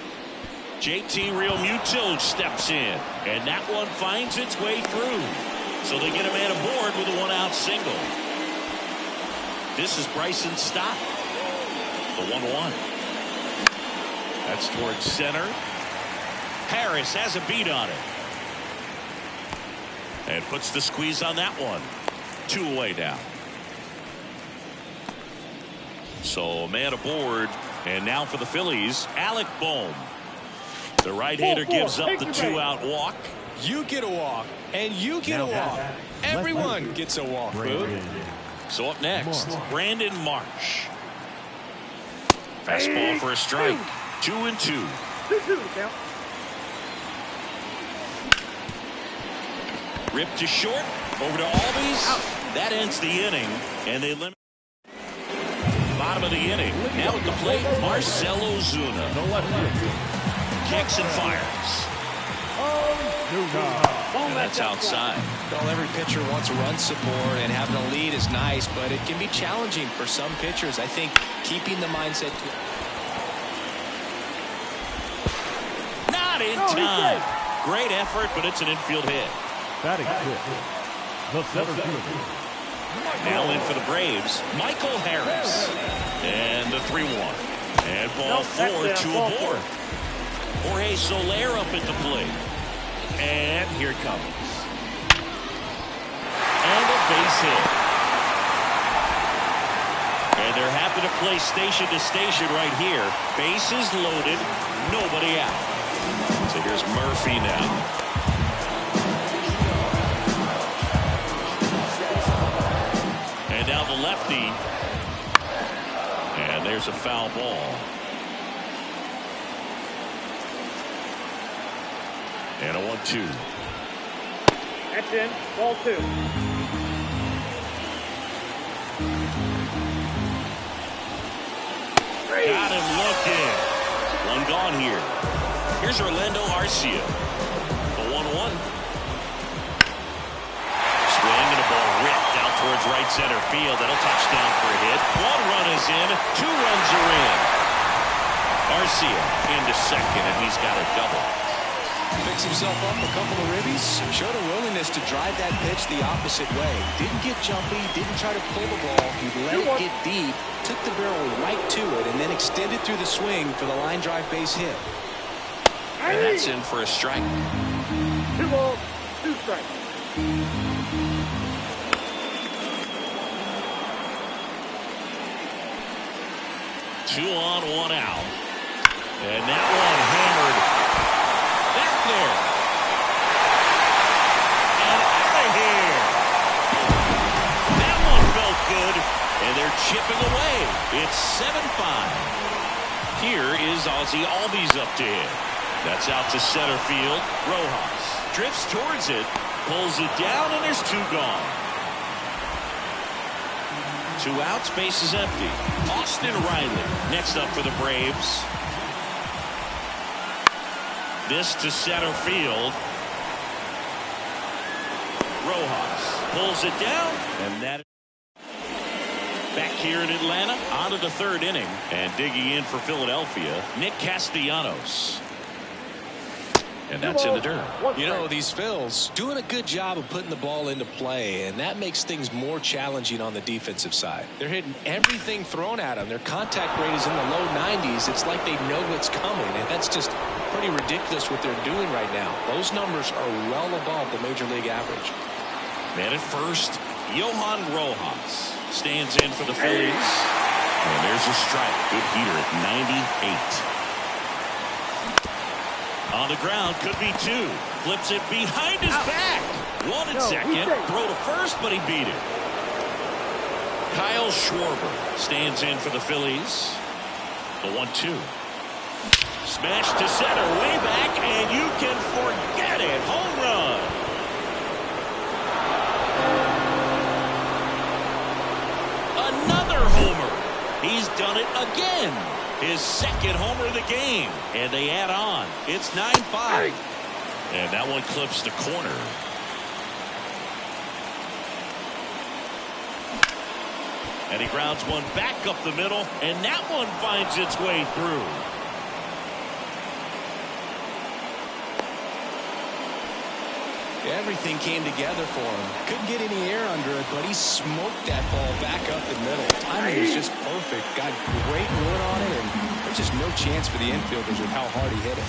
JT Realmuto steps in, and that one finds its way through. So they get a man aboard with a 1-out single. This is Bryson Stott. The 1-1. That's towards center. Harris has a beat on it. And puts the squeeze on that one. 2 away now. So a man aboard. And now for the Phillies, Alec Bohm. The right-hander gives up the 2-out walk. You get a walk, and you get a walk. Everyone gets a walk, Boog. So up next, Brandon Marsh. Fastball for a strike. 2-2. 2-2 count. Ripped to short. Over to Albies. That ends the inning, and they limit. Bottom of the inning. Now at the plate, Marcell Ozuna. Kicks and fires. And that's outside. Well, every pitcher wants run support, and having a lead is nice, but it can be challenging for some pitchers. I think keeping the mindset. Not in time. Great effort, but it's an infield hit. Batting fifth, the center fielder. Now in for the Braves, Michael Harris. And the 3-1. And ball 4 to aboard. Jorge Soler up at the plate. And here it comes. base hit. And they're happy to play station to station right here. Bases loaded, nobody out. So here's Murphy now. And now the lefty. And there's a foul ball. And a 1-2. That's in. Ball 2. Got him looking. One gone here. Here's Orlando Arcia. The 1-1. Swing and a ball ripped out towards right center field. That'll touch down for a hit. 1 run is in. 2 runs are in. Arcia into second, and he's got a double. Picks himself up a couple of ribbies. Showed a willingness to drive that pitch the opposite way. Didn't get jumpy. Didn't try to pull the ball. He let it get deep. Took the barrel right to it and then extended through the swing for the line drive base hit. And that's in for a strike. 2 balls, 2 strikes. Two on, 1 out. And that one hammered back there. And out of here. That one felt good. And they're chipping away. It's 7-5. Here is Ozzie Albies up to hit. That's out to center field. Rojas drifts towards it, pulls it down, and there's 2 gone. 2 outs, base is empty. Austin Riley next up for the Braves. This to center field. Rojas pulls it down, and that. Back here in Atlanta, on to the 3rd inning. And digging in for Philadelphia, Nick Castellanos. And that's in the dirt. You know, these Phils doing a good job of putting the ball into play, and that makes things more challenging on the defensive side. They're hitting everything thrown at them. Their contact rate is in the low 90s. It's like they know what's coming, and that's just pretty ridiculous what they're doing right now. Those numbers are well above the major league average. Man at first, Johan Rojas stands in for the Phillies. And there's a strike. Good heater at 98. On the ground, could be 2. Flips it behind his back. 1 and second. Throw to first, but he beat it. Kyle Schwarber stands in for the Phillies. The 1-2. Smash to center, way back, and you can forget it. Home run. Another homer. He's done it again. His 2nd homer of the game. And they add on. It's 9-5. And that one clips the corner. And he grounds one back up the middle. And that one finds its way through. Everything came together for him. Couldn't get any air under it, but he smoked that ball back up the middle. Timing was just perfect. Got great wood on it, and there's just no chance for the infielders with how hard he hit it.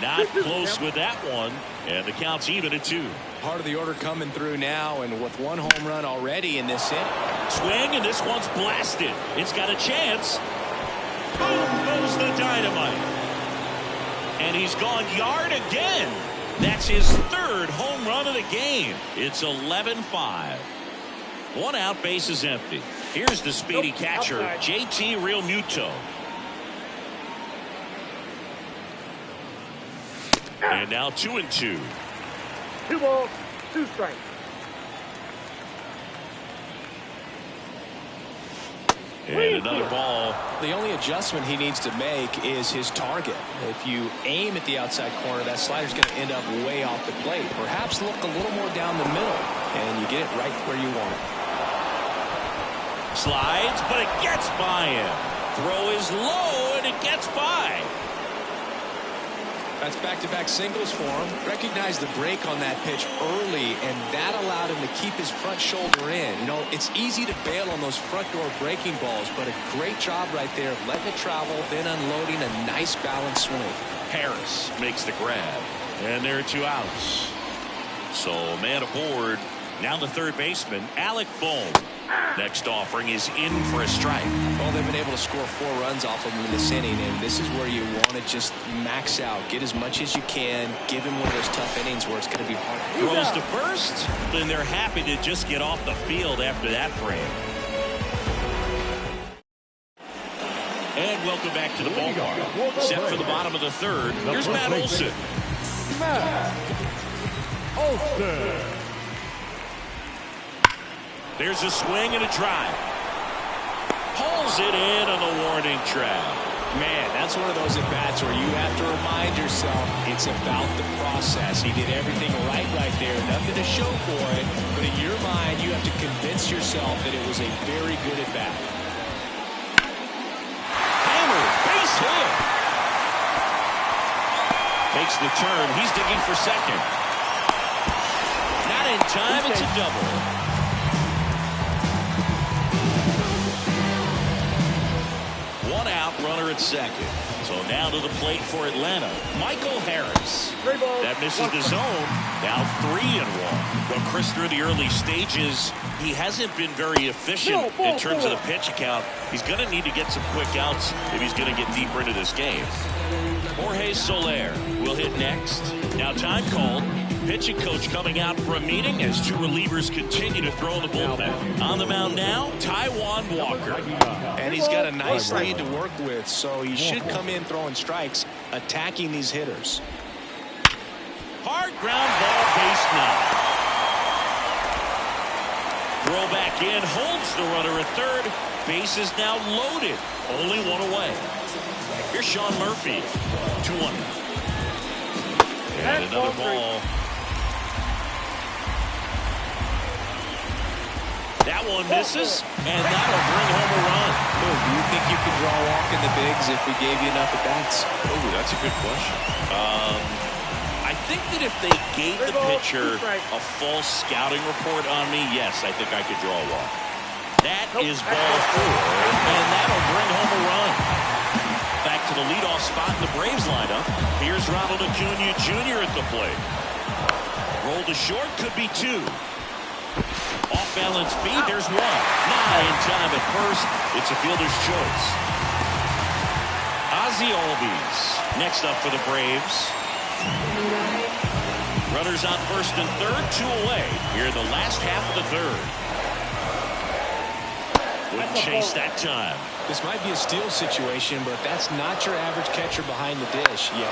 Not close with that one, and the count's even at 2. Part of the order coming through now, and with 1 home run already in this inning. Swing, and this one's blasted. It's got a chance. Boom goes the dynamite. And he's gone yard again. That's his 3rd home run of the game. It's 11-5. 1 out, base is empty. Here's the speedy catcher, JT Realmuto. And now 2-2. 2 balls, 2 strikes. And another ball. The only adjustment he needs to make is his target. If you aim at the outside corner, that slider's going to end up way off the plate. Perhaps look a little more down the middle, and you get it right where you want it. Slides, but it gets by him. Throw is low, and it gets by. That's back-to-back singles for him. Recognized the break on that pitch early, and that allowed him to keep his front shoulder in. You know, it's easy to bail on those front door breaking balls, but a great job right there of letting it travel, then unloading a nice balanced swing. Harris makes the grab, and there are 2 outs. So a man aboard Now the third baseman, Alec Bohm. Next offering is in for a strike. Well, they've been able to score 4 runs off of him in this inning, and this is where you want to just max out. Get as much as you can. Give him one of those tough innings where it's going to be hard. Throws to first. Then they're happy to just get off the field after that frame. And welcome back to the ballpark. Set for the bottom of the third. Here's Matt Olson. Matt Olson. There's a swing and a drive. Pulls it in on the warning track. Man, that's one of those at-bats where you have to remind yourself it's about the process. He did everything right there. Nothing to show for it. But in your mind, you have to convince yourself that it was a very good at-bat. Hammer, base hit. Takes the turn. He's digging for second. Not in time. It's a double. One out, runner at second. So now to the plate for Atlanta, Michael Harris. That misses the zone. Now 3-1. Well, Chris, through the early stages, he hasn't been very efficient in terms of the pitch count. He's going to need to get some quick outs if he's going to get deeper into this game. Jorge Soler will hit next. Now time called. Pitching coach coming out for a meeting as 2 relievers continue to throw in the bullpen. On the mound now, Taijuan Walker. And he's got a nice lead to work with, so he should come in throwing strikes, attacking these hitters. Hard ground ball, base knock. Throw back in, holds the runner at third. Base is now loaded. Only 1 away. Here's Sean Murphy. 2-1. And another ball. That one misses, and that'll bring home a run. Oh, do you think you could draw a walk in the bigs if we gave you enough at-bats? Oh, that's a good question. I think that if they gave the pitcher a false scouting report on me, yes, I think I could draw a walk. That is ball 4, and that'll bring home a run. Back to the leadoff spot in the Braves lineup. Here's Ronald Acuna Jr. at the plate. Roll to short, could be 2. Off-balance feed, there's 1. Not in time at first. It's a fielder's choice. Ozzie Albies next up for the Braves. Runners on first and third, 2 away here in the last half of the third. Wouldn't chase that time. This might be a steal situation, but that's not your average catcher behind the dish. Yeah.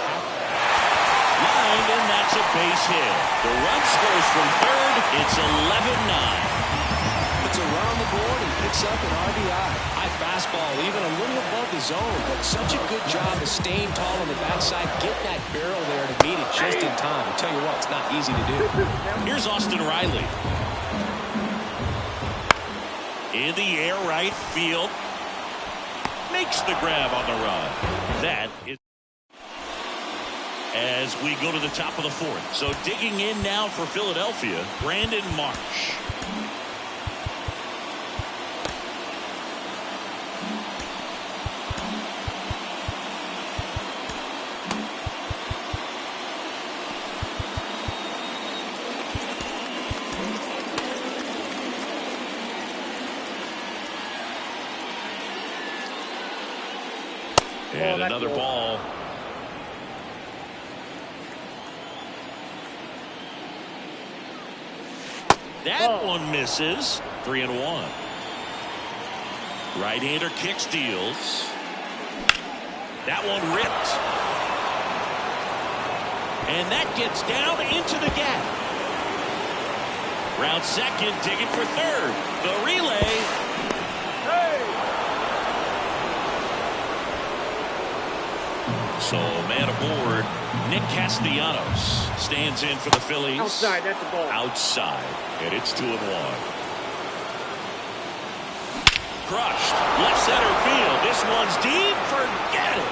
Lined, and that's a base hit. The run scores from third. It's 11-9. Puts a run on the board and picks up an RBI. High fastball, even a little above the zone, but such a good job of staying tall on the backside, get that barrel there to meet it just in time. I'll tell you what, it's not easy to do. Here's Austin Riley. In the air, right field. Makes the grab on the run. That is as we go to the top of the fourth. So digging in now for Philadelphia, Brandon Marsh. And another ball. That one misses. 3-1. Right-hander kick steals. That one ripped. And that gets down into the gap. Round second, digging for third. The relay. So man aboard, Nick Castellanos stands in for the Phillies. Outside, that's the ball. Outside, and it's 2-1. Crushed, left center field. This one's deep, forget it.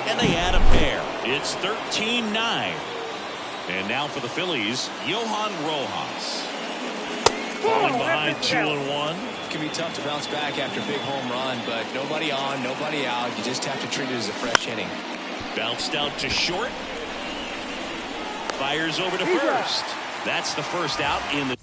And they add a pair. It's 13-9. And now for the Phillies, Johan Rojas. Falling behind 2-1. It can be tough to bounce back after a big home run, but nobody on, nobody out. You just have to treat it as a fresh inning. Bounced out to short. fires over to first. That's the first out in the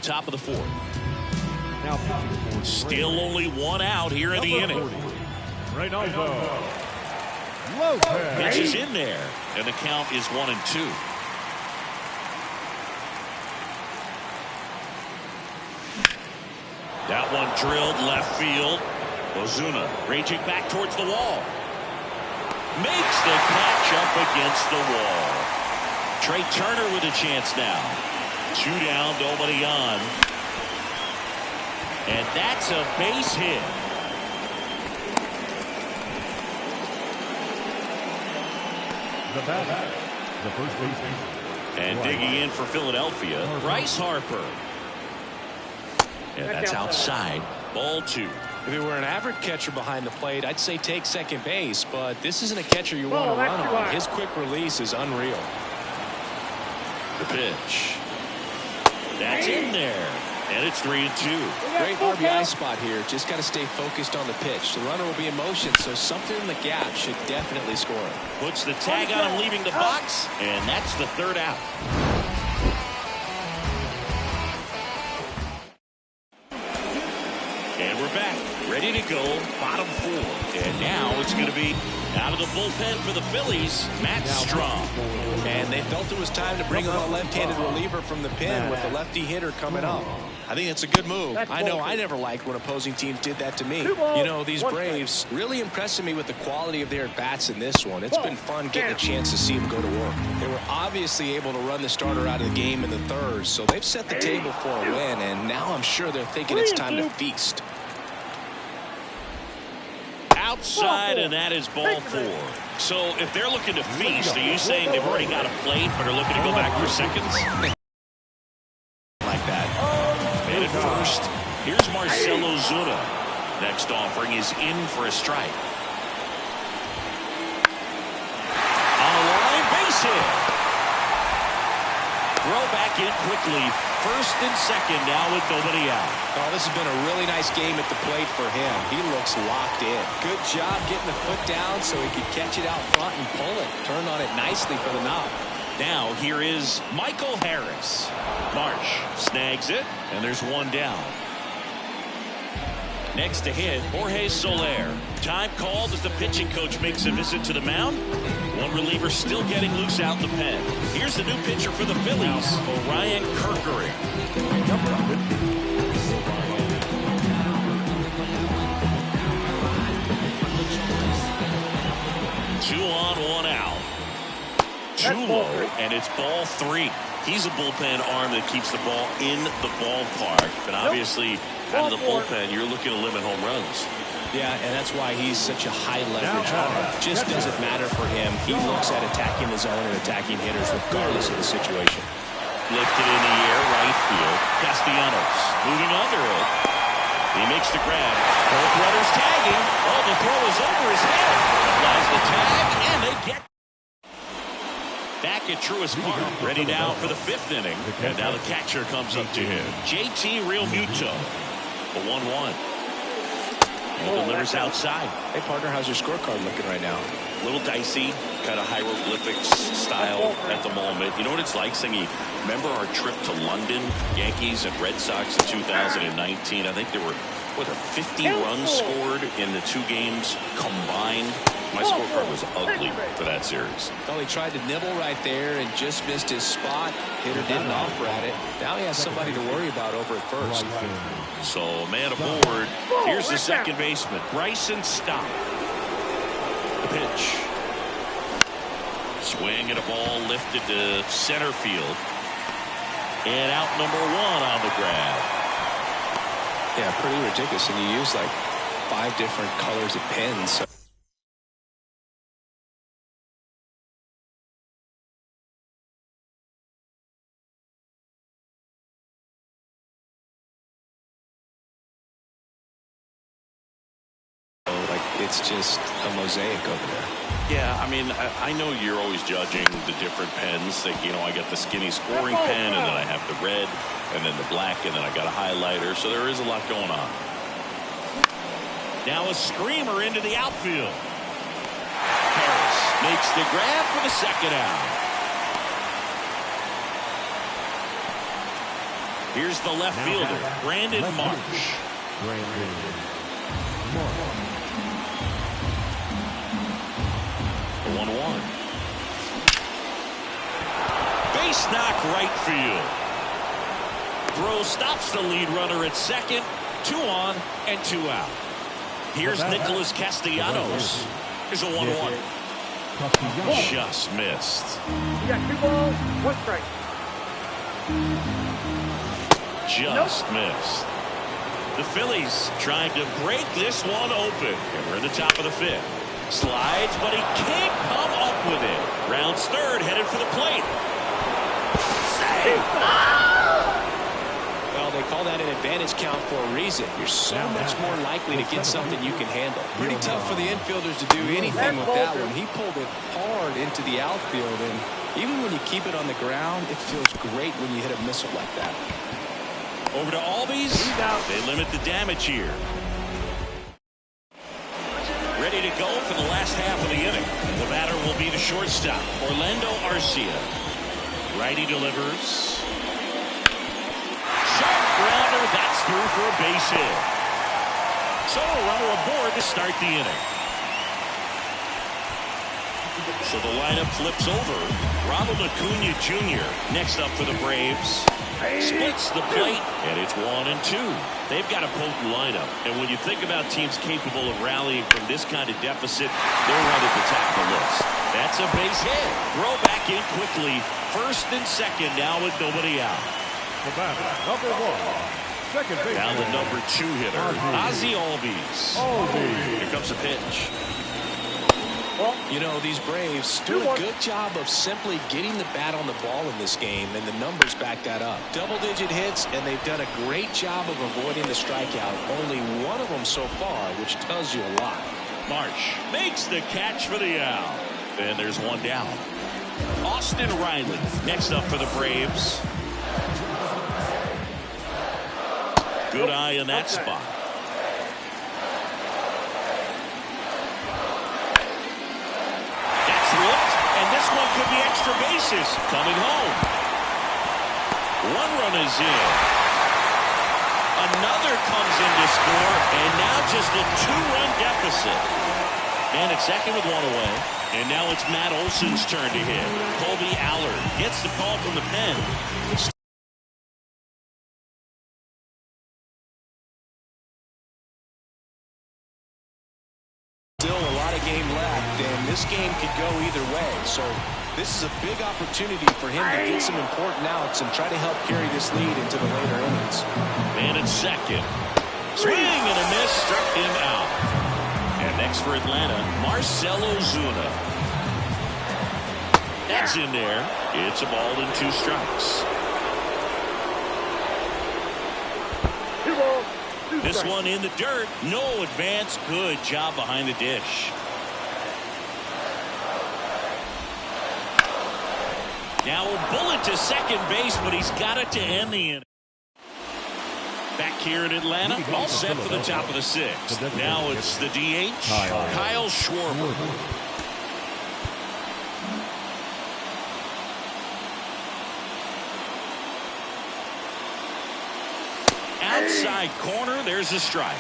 top of the fourth. Now still only one out here in the inning. Reynaldo Lopez. Pitch is in there, and the count is 1-2. That one drilled left field. Ozuna raging back towards the wall. Makes the catch up against the wall. Trey Turner with a chance now. 2 down, nobody on. And that's a base hit. The batter, the first baseman. And digging in for Philadelphia, Bryce Harper. And that's outside. Ball 2. If he were an average catcher behind the plate, I'd say take second base, but this isn't a catcher you want to run on. His quick release is unreal. The pitch. That's in there. And it's 3-2. Great RBI spot here. Just got to stay focused on the pitch. The runner will be in motion, so something in the gap should definitely score. Puts the tag on him leaving the box, and that's the third out. And we're back, ready to go, bottom 4. And now it's going to be out of the bullpen for the Phillies, Matt Strahm. And they felt it was time to bring on a left-handed reliever from the pen with the lefty hitter coming up. I think it's a good move. I know I never liked when opposing teams did that to me. You know, these Braves really impressing me with the quality of their at-bats in this one. It's been fun getting a chance to see them go to work. They were obviously able to run the starter out of the game in the third, so they've set the table for a win, and now I'm sure they're thinking it's time to feast. Outside, and that is ball 4. So if they're looking to feast, are you saying they've already got a plate but are looking to go back for seconds? Like that. And at first, here's Marcell Ozuna. Next offering is in for a strike. On the line, base hit. Throw back in quickly. First and second now with nobody out. Oh, this has been a really nice game at the plate for him. He looks locked in. Good job getting the foot down so he could catch it out front and pull it. Turned on it nicely for the knock. Now here is Michael Harris. Marsh snags it, and there's one down. Next to hit, Jorge Soler. Time called as the pitching coach makes a visit to the mound. One reliever still getting loose out in the pen. Here's the new pitcher for the Phillies, Orion Kerkering. 2 on, 1 out. Too low, and it's ball 3. He's a bullpen arm that keeps the ball in the ballpark. But obviously, out of the bullpen, you're looking to limit home runs. Yeah, and that's why he's such a high leverage arm. Just doesn't matter for him. He looks at attacking the zone and attacking hitters regardless of the situation. Lifted in the air, right field. Castellanos moving under it. He makes the grab. Both runners tagging. Oh, the throw is over his head. Applies the tag, and they get back at Truist Park. Ready now for the 5th inning. And now the catcher comes up to him. JT Realmuto. A 1-1. And delivers outside. Hey, partner, how's your scorecard looking right now? A little dicey, kind of hieroglyphics style at the moment. You know what it's like, Singy? Remember our trip to London, Yankees and Red Sox in 2019? I think there were, 50 runs scored in the 2 games combined. My scorecard was ugly for that series. Well, he tried to nibble right there and just missed his spot. Hitter didn't offer at it. Now he has somebody to worry about over at first. So, man aboard. Here's the second baseman, Bryson Stott. pitch. Swing and a ball lifted to center field. And out number 1 on the grab. Yeah, pretty ridiculous. And you use like 5 different colors of pins. So it's just a mosaic over there. Yeah, I mean, I know you're always judging the different pens. That, you know, I got the skinny scoring pen, and then I have the red, and then the black, and then I got a highlighter. So there is a lot going on. Now a screamer into the outfield. Harris makes the grab for the second out. Here's the left fielder, Brandon Marsh. Brandon Marsh. 1-1. Base knock right field. Throw stops the lead runner at second. 2 on and 2 out. Here's Nicholas Castellanos. Here's a 1-1. Just missed. You got 2 balls, 1 strike. Just missed. The Phillies trying to break this one open. And we're in the top of the 5th. Slides, but he can't come up with it. Rounds third, headed for the plate. Save! Well, they call that an advantage count for a reason. You're so much more likely to get something you can handle. Pretty tough for the infielders to do anything with that one. He pulled it hard into the outfield, and even when you keep it on the ground, it feels great when you hit a missile like that. Over to Albies. They limit the damage here. Ready to go for the last half of the inning. The batter will be the shortstop, Orlando Arcia. Righty delivers. Sharp grounder, that's through for a base hit. So a runner aboard to start the inning. So the lineup flips over. Ronald Acuna Jr. next up for the Braves. Splits the plate, and it's 1 and 2. They've got a potent lineup, and when you think about teams capable of rallying from this kind of deficit, they're right at the top of the list. That's a base hit. Throw back in quickly. First and second now with nobody out. The batter, number 1, second base. Now the number 2 hitter, Ozzie Albies. Here comes the pitch. You know, these Braves do a good job of simply getting the bat on the ball in this game, and the numbers back that up. Double-digit hits, and they've done a great job of avoiding the strikeout. Only 1 of them so far, which tells you a lot. Marsh makes the catch for the out. And there's 1 down. Austin Riley next up for the Braves. Good eye in that spot. And this one could be extra bases. Coming home. 1 run is in. Another comes in to score, and now just a 2-run deficit. And at second with 1 away. And now it's Matt Olson's turn to hit. Colby Allard gets the call from the pen. Still a lot of game left, and this game could go either way. So this is a big opportunity for him to get some important outs and try to help carry this lead into the later innings. And at second. Swing and a miss, struck him out. And next for Atlanta, Marcell Ozuna. That's in there. It's a ball and 2 strikes. This one in the dirt. No advance. Good job behind the dish. Now a bullet to second base, but he's got it to end the inning. Back here in Atlanta, all set for the top of the 6th. Now it's the DH, Kyle Schwarber. Outside corner, there's a strike.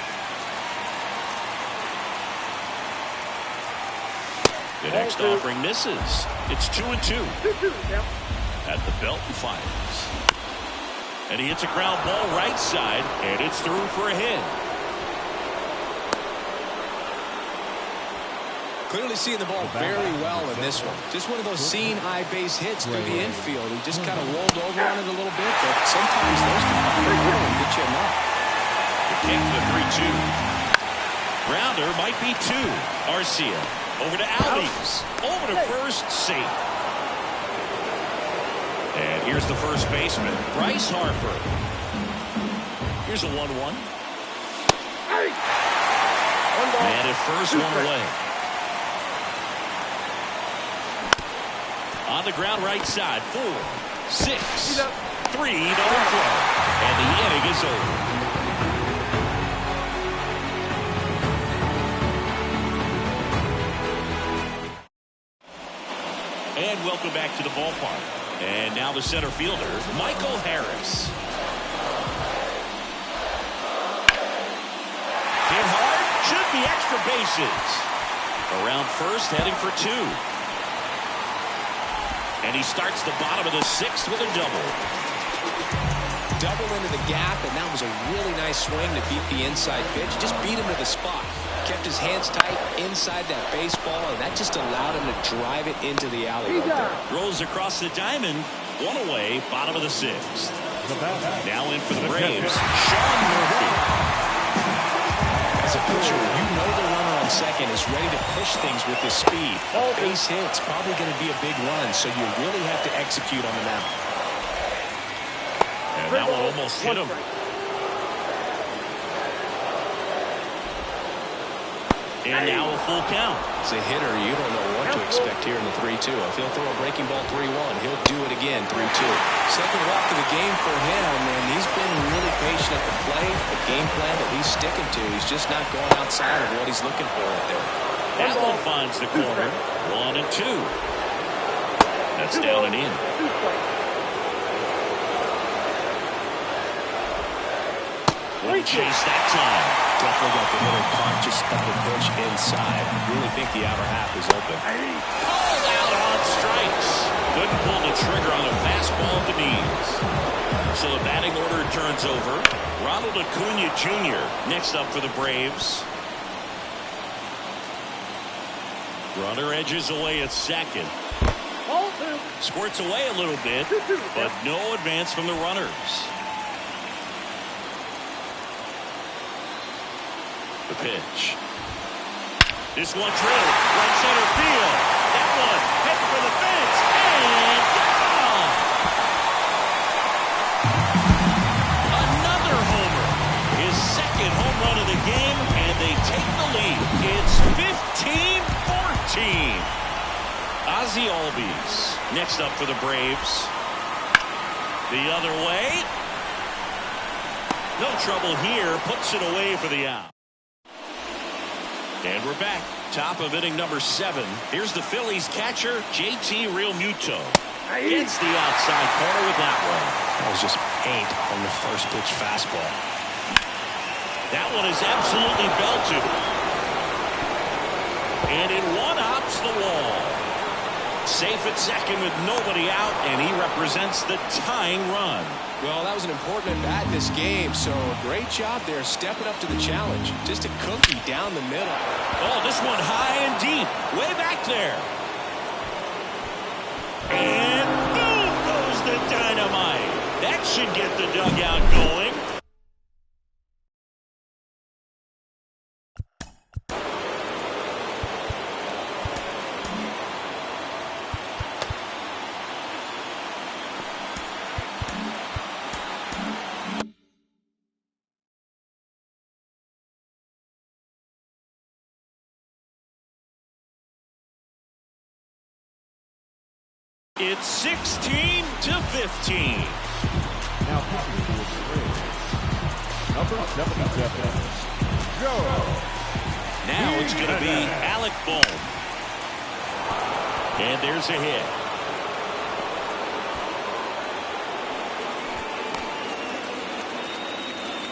The next offering misses. It's 2 and 2. At the belt and fires. And he hits a ground ball right side, and it's through for a hit. Clearly seeing the ball very well in this one. Just one of those seeing eye base hits through the infield. He just kind of rolled over on it a little bit, but sometimes those can pop the ball and get you enough. The kick to the 3-2. Grounder might be 2. Arcia over to Albies. Over to first, safe. And here's the first baseman, Bryce Harper. Here's a 1-1. And at first, 1 away. On the ground right side, 4, 6, 3, double play. And the inning is over. And welcome back to the ballpark. And now the center fielder, Michael Harris. Hit hard, should be extra bases. Around first, heading for 2. And he starts the bottom of the 6th with a double. Double into the gap, and that was a really nice swing to beat the inside pitch. Just beat him to the spot. Kept his hands tight inside that baseball, and that just allowed him to drive it into the alley right there. Rolls across the diamond. 1 away, bottom of the 6th. Now in for the Braves, Sean Murphy. As a pitcher, you know the runner on second is ready to push things with his speed. A base hit's probably going to be a big run, so you really have to execute on the mound. And that one almost hit him. And now a full count. As a hitter, you don't know what to expect here in the 3-2. If he'll throw a breaking ball 3-1, he'll do it again 3-2. Second walk of the game for him, and he's been really patient at the plate. The game plan that he's sticking to, he's just not going outside of what he's looking for out there. That one finds the corner. 1 and 2. That's down and in. One chase that time. Definitely got the hitter conscious of the pitch inside. Really think the outer half is open. Called out on strikes. Couldn't pull the trigger on a fastball at the knees. So the batting order turns over. Ronald Acuna Jr. next up for the Braves. Runner edges away at second. Squirts away a little bit, but no advance from the runners. The pitch. This one drilled right center field. That one heading for the fence and gone. Another homer. His second home run of the game, and they take the lead. It's 15-14. Ozzie Albies next up for the Braves. The other way. No trouble here. Puts it away for the out. And we're back. Top of inning number 7. Here's the Phillies catcher, JT Realmuto. Gets the outside corner with that one. That was just paint on the first pitch fastball. That one is absolutely belted. And it one-hops the wall. Safe at second with nobody out, and he represents the tying run. Well, that was an important at-bat in this game, so great job there stepping up to the challenge. Just a cookie down the middle. Oh, this one high and deep, way back there. And boom goes the dynamite. That should get the dugout going. It's 16-15. Now pitching for the Braves, number 77, Joe. Now it's going to be Alec Bohm. And there's a hit.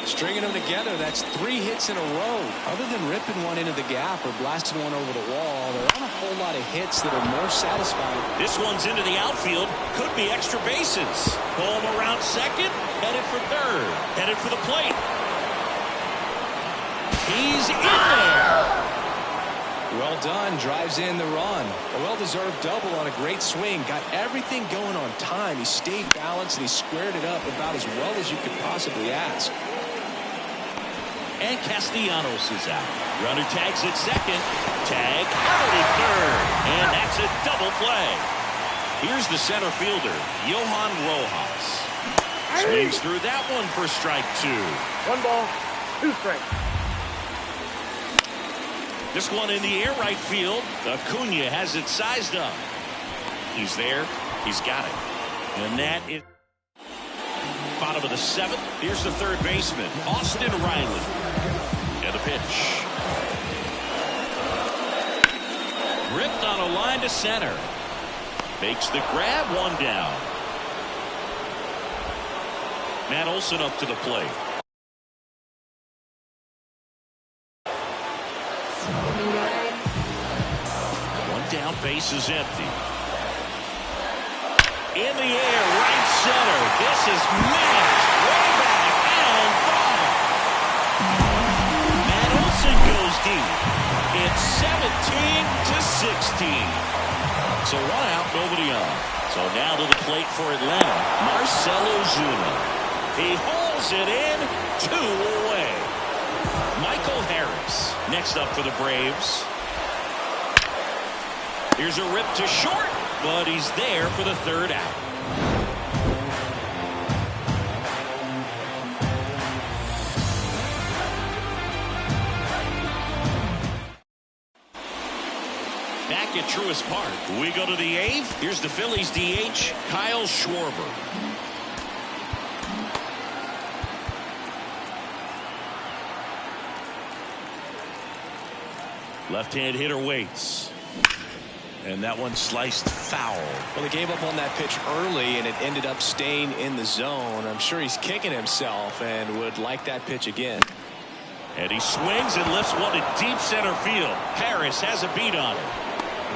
Stringing them together, that's 3 hits in a row. Other than ripping one into the gap or blasting one over the wall, there aren't a whole lot of hits that are more satisfying. This one's into the outfield. Could be extra bases. Bohm around second, headed for third, headed for the plate. He's in there. Well done. Drives in the run. A well-deserved double on a great swing. Got everything going on time. He stayed balanced and he squared it up about as well as you could possibly ask. And Castellanos is out. Runner tags at second. Tag out at third. And that's a double play. Here's the center fielder, Johan Rojas. Swings through that one for strike 2. 1 ball, 2 strikes. This one in the air right field. Acuna has it sized up. He's there. He's got it. And that is bottom of the 7th. Here's the third baseman, Austin Riley. And the pitch. Ripped on a line to center. Makes the grab, 1 down. Matt Olson up to the plate. Down, base is empty. In the air, right center. This is Matt. Way back and ball. Matt Olson goes deep. It's 17-16. So 1 out, nobody on. So now to the plate for Atlanta, Marcell Ozuna. He hauls it in, 2 away. Michael Harris next up for the Braves. Here's a rip to short, but he's there for the 3rd out. Back at Truist Park, we go to the 8th. Here's the Phillies DH, Kyle Schwarber. Left-hand hitter waits. And that one sliced foul. Well, they gave up on that pitch early, and it ended up staying in the zone. I'm sure he's kicking himself and would like that pitch again. And he swings and lifts one to deep center field. Harris has a beat on it.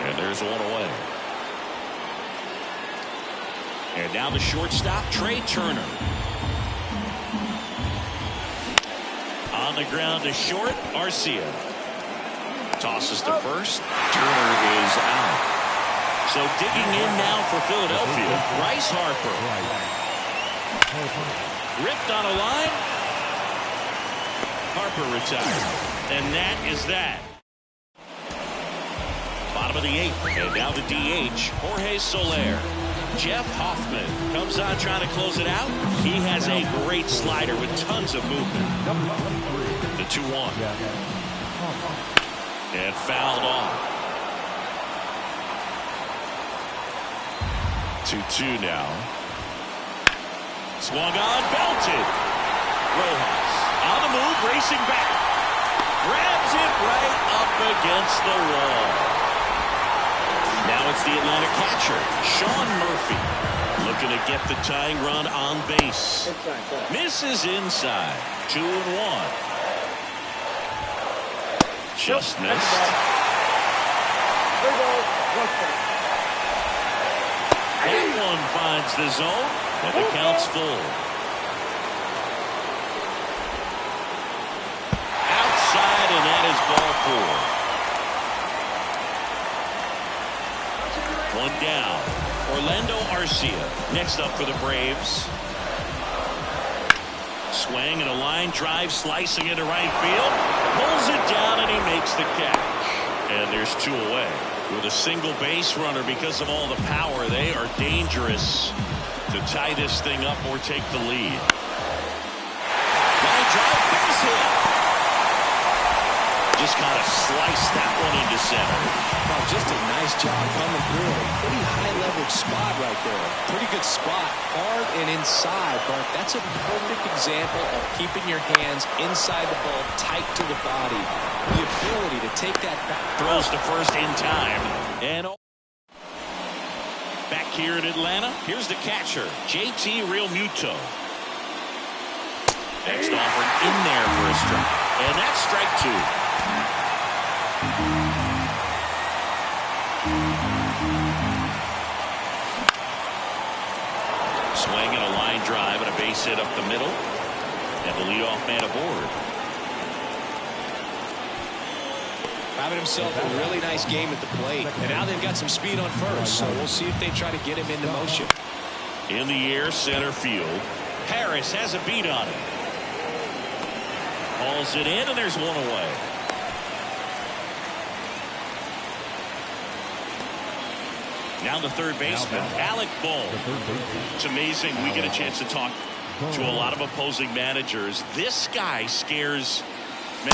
And there's 1 away. And now the shortstop, Trey Turner. On the ground to short, Arcia. Tosses to first. Turner is out. So digging in now for Philadelphia, Bryce Harper. Ripped on a line. Harper retired. And that is that. Bottom of the 8th. And now the DH, Jorge Soler. Jeff Hoffman comes on trying to close it out. He has a great slider with tons of movement. The 2-1. And fouled off. 2-2 now. Swung on, belted. Rojas on the move, racing back. Grabs it right up against the wall. Now it's the Atlanta catcher, Sean Murphy. Looking to get the tying run on base. Misses inside. 2-1. Just missed. 3 balls, 1 strike. That one finds the zone, and the count's full. Outside, and that is ball 4. 1 down. Orlando Arcia next up for the Braves. Swing and a line drive, slicing into right field. Pulls it down, and he makes the catch. And there's 2 away. With a single base runner, because of all the power, they are dangerous to tie this thing up or take the lead. Line drive, base hit. Just kind of sliced that one into center. Oh, just a nice job coming through. A pretty high leverage spot right there. Pretty good spot, hard and inside, but that's a perfect example of keeping your hands inside the ball, tight to the body. The ability to take that back. Throws to first in time. And back here in Atlanta, here's the catcher, JT Realmuto. Next offering in there for a strike. And that's strike 2. Swing and a line drive and a base hit up the middle. And the leadoff man aboard. Having himself a really nice game at the plate. And now they've got some speed on first, so we'll see if they try to get him into motion. In the air, center field. Harris has a beat on it. Calls it in, and there's one away. Now the third baseman, Alec Bohm. It's amazing we get a chance to talk to a lot of opposing managers. This guy scares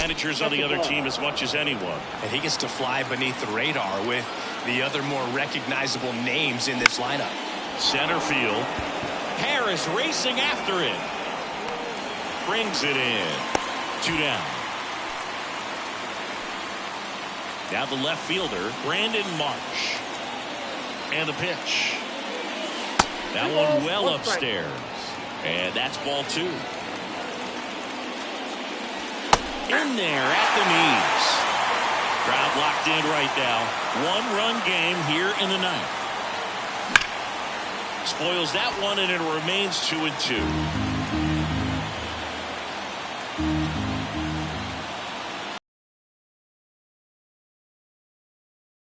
managers on the other team as much as anyone. And he gets to fly beneath the radar with the other more recognizable names in this lineup. Center field. Harris racing after it. Brings it in. 2 down. Now the left fielder, Brandon Marsh. And the pitch. That one well upstairs. And that's ball 2. In there at the knees. Crowd locked in right now. 1-run game here in the 9th. Spoils that one, and it remains 2-2.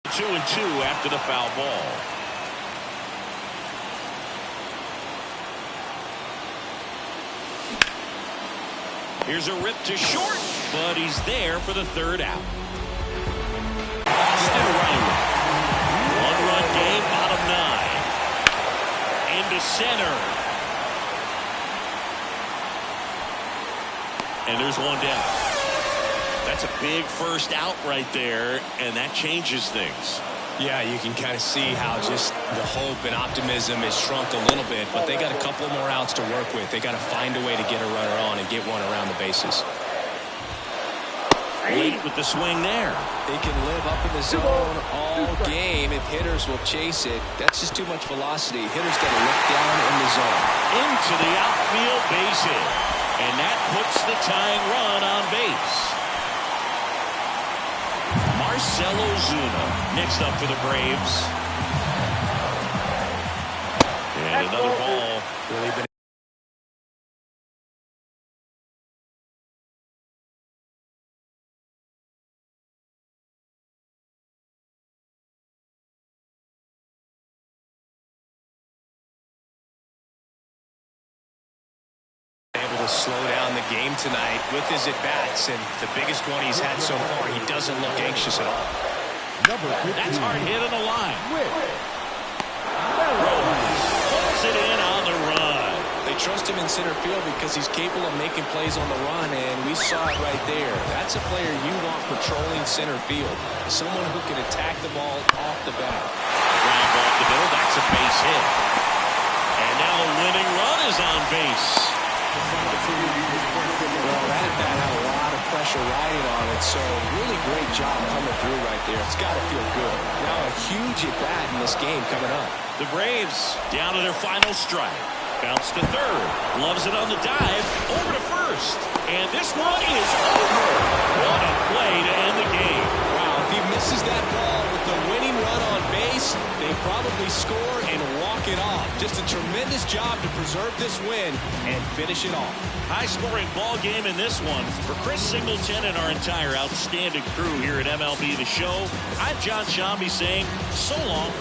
2-2 after the foul ball. Here's a rip to short, but he's there for the 3rd out. Austin Riley. 1-run game, bottom 9. Into center. And there's one down. That's a big first out right there, and that changes things. Yeah, you can kind of see how just the hope and optimism is shrunk a little bit, but they got a couple more outs to work with. They got to find a way to get a runner on and get one around the bases. Late with the swing there. They can live up in the zone all game if hitters will chase it. That's just too much velocity. Hitters got to look down in the zone. Into the outfield, base hit. And that puts the tying run on base. Marcell Ozuna next up for the Braves. And another ball. Really been able to slow down the game tonight with his at-bats, and the biggest one he's had so far, he doesn't look anxious at all. That's hard hit on the line. Pulls it in on the run. They trust him in center field because he's capable of making plays on the run, and we saw it right there. That's a player you want patrolling center field. Someone who can attack the ball off the bat. Ground ball up the middle. That's a base hit. And now the winning run is on base. Well, that at-bat had a lot of pressure riding on it, so really great job coming through right there. It's got to feel good. Now a huge at-bat in this game coming up. The Braves down to their final strike. Bounce to third. Loves it on the dive. Over to first. And this one is over. What a play to end the game. Wow, if he misses that ball with the winning run on base, they probably score and walk it off. Just a tremendous job to preserve this win and finish it off. High-scoring ball game in this one. For Chris Singleton and our entire outstanding crew here at MLB The Show, I'm John Shambi saying so long.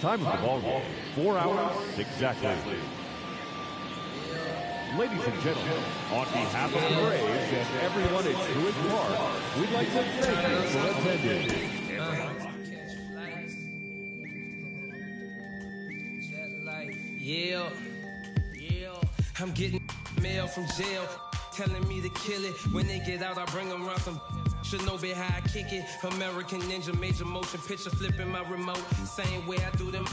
Time of the ball game, 4 hours exactly. Ladies and gentlemen, on behalf of the Braves and everyone at Truist Park, we'd like to thank you for attending. Yeah, I'm getting mail from jail. telling me to kill it. When they get out, I bring them around some. Should know be how I kick it. American Ninja, major motion picture, flipping my remote. Same way I do them,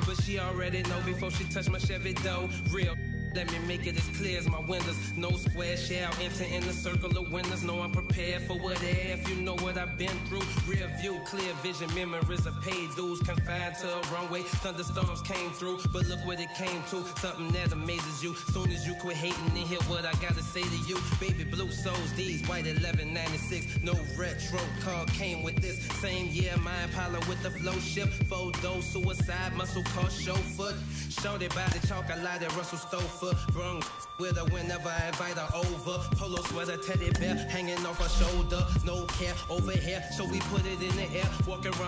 but she already know before she touch my Chevy dough. Real. Let me make it as clear as my windows. No square shall enter in the circle of winners. No, I'm prepared for whatever. If you know what I've been through, rear view, clear vision, memories of paid dues. Confined to a runway, thunderstorms came through, but look what it came to. Something that amazes you. Soon as you quit hating and hear what I gotta say to you. Baby blue souls, these white 1196. No retro car came with this. Same year, my Impala with the flow ship. Photo, suicide, muscle car, chauffeur. Shorty by the chalk, I lied at Russell Stover. Brung with her whenever I invite her over. Polo sweater, teddy bear hanging off her shoulder. No care over here, so we put it in the air. Walking around.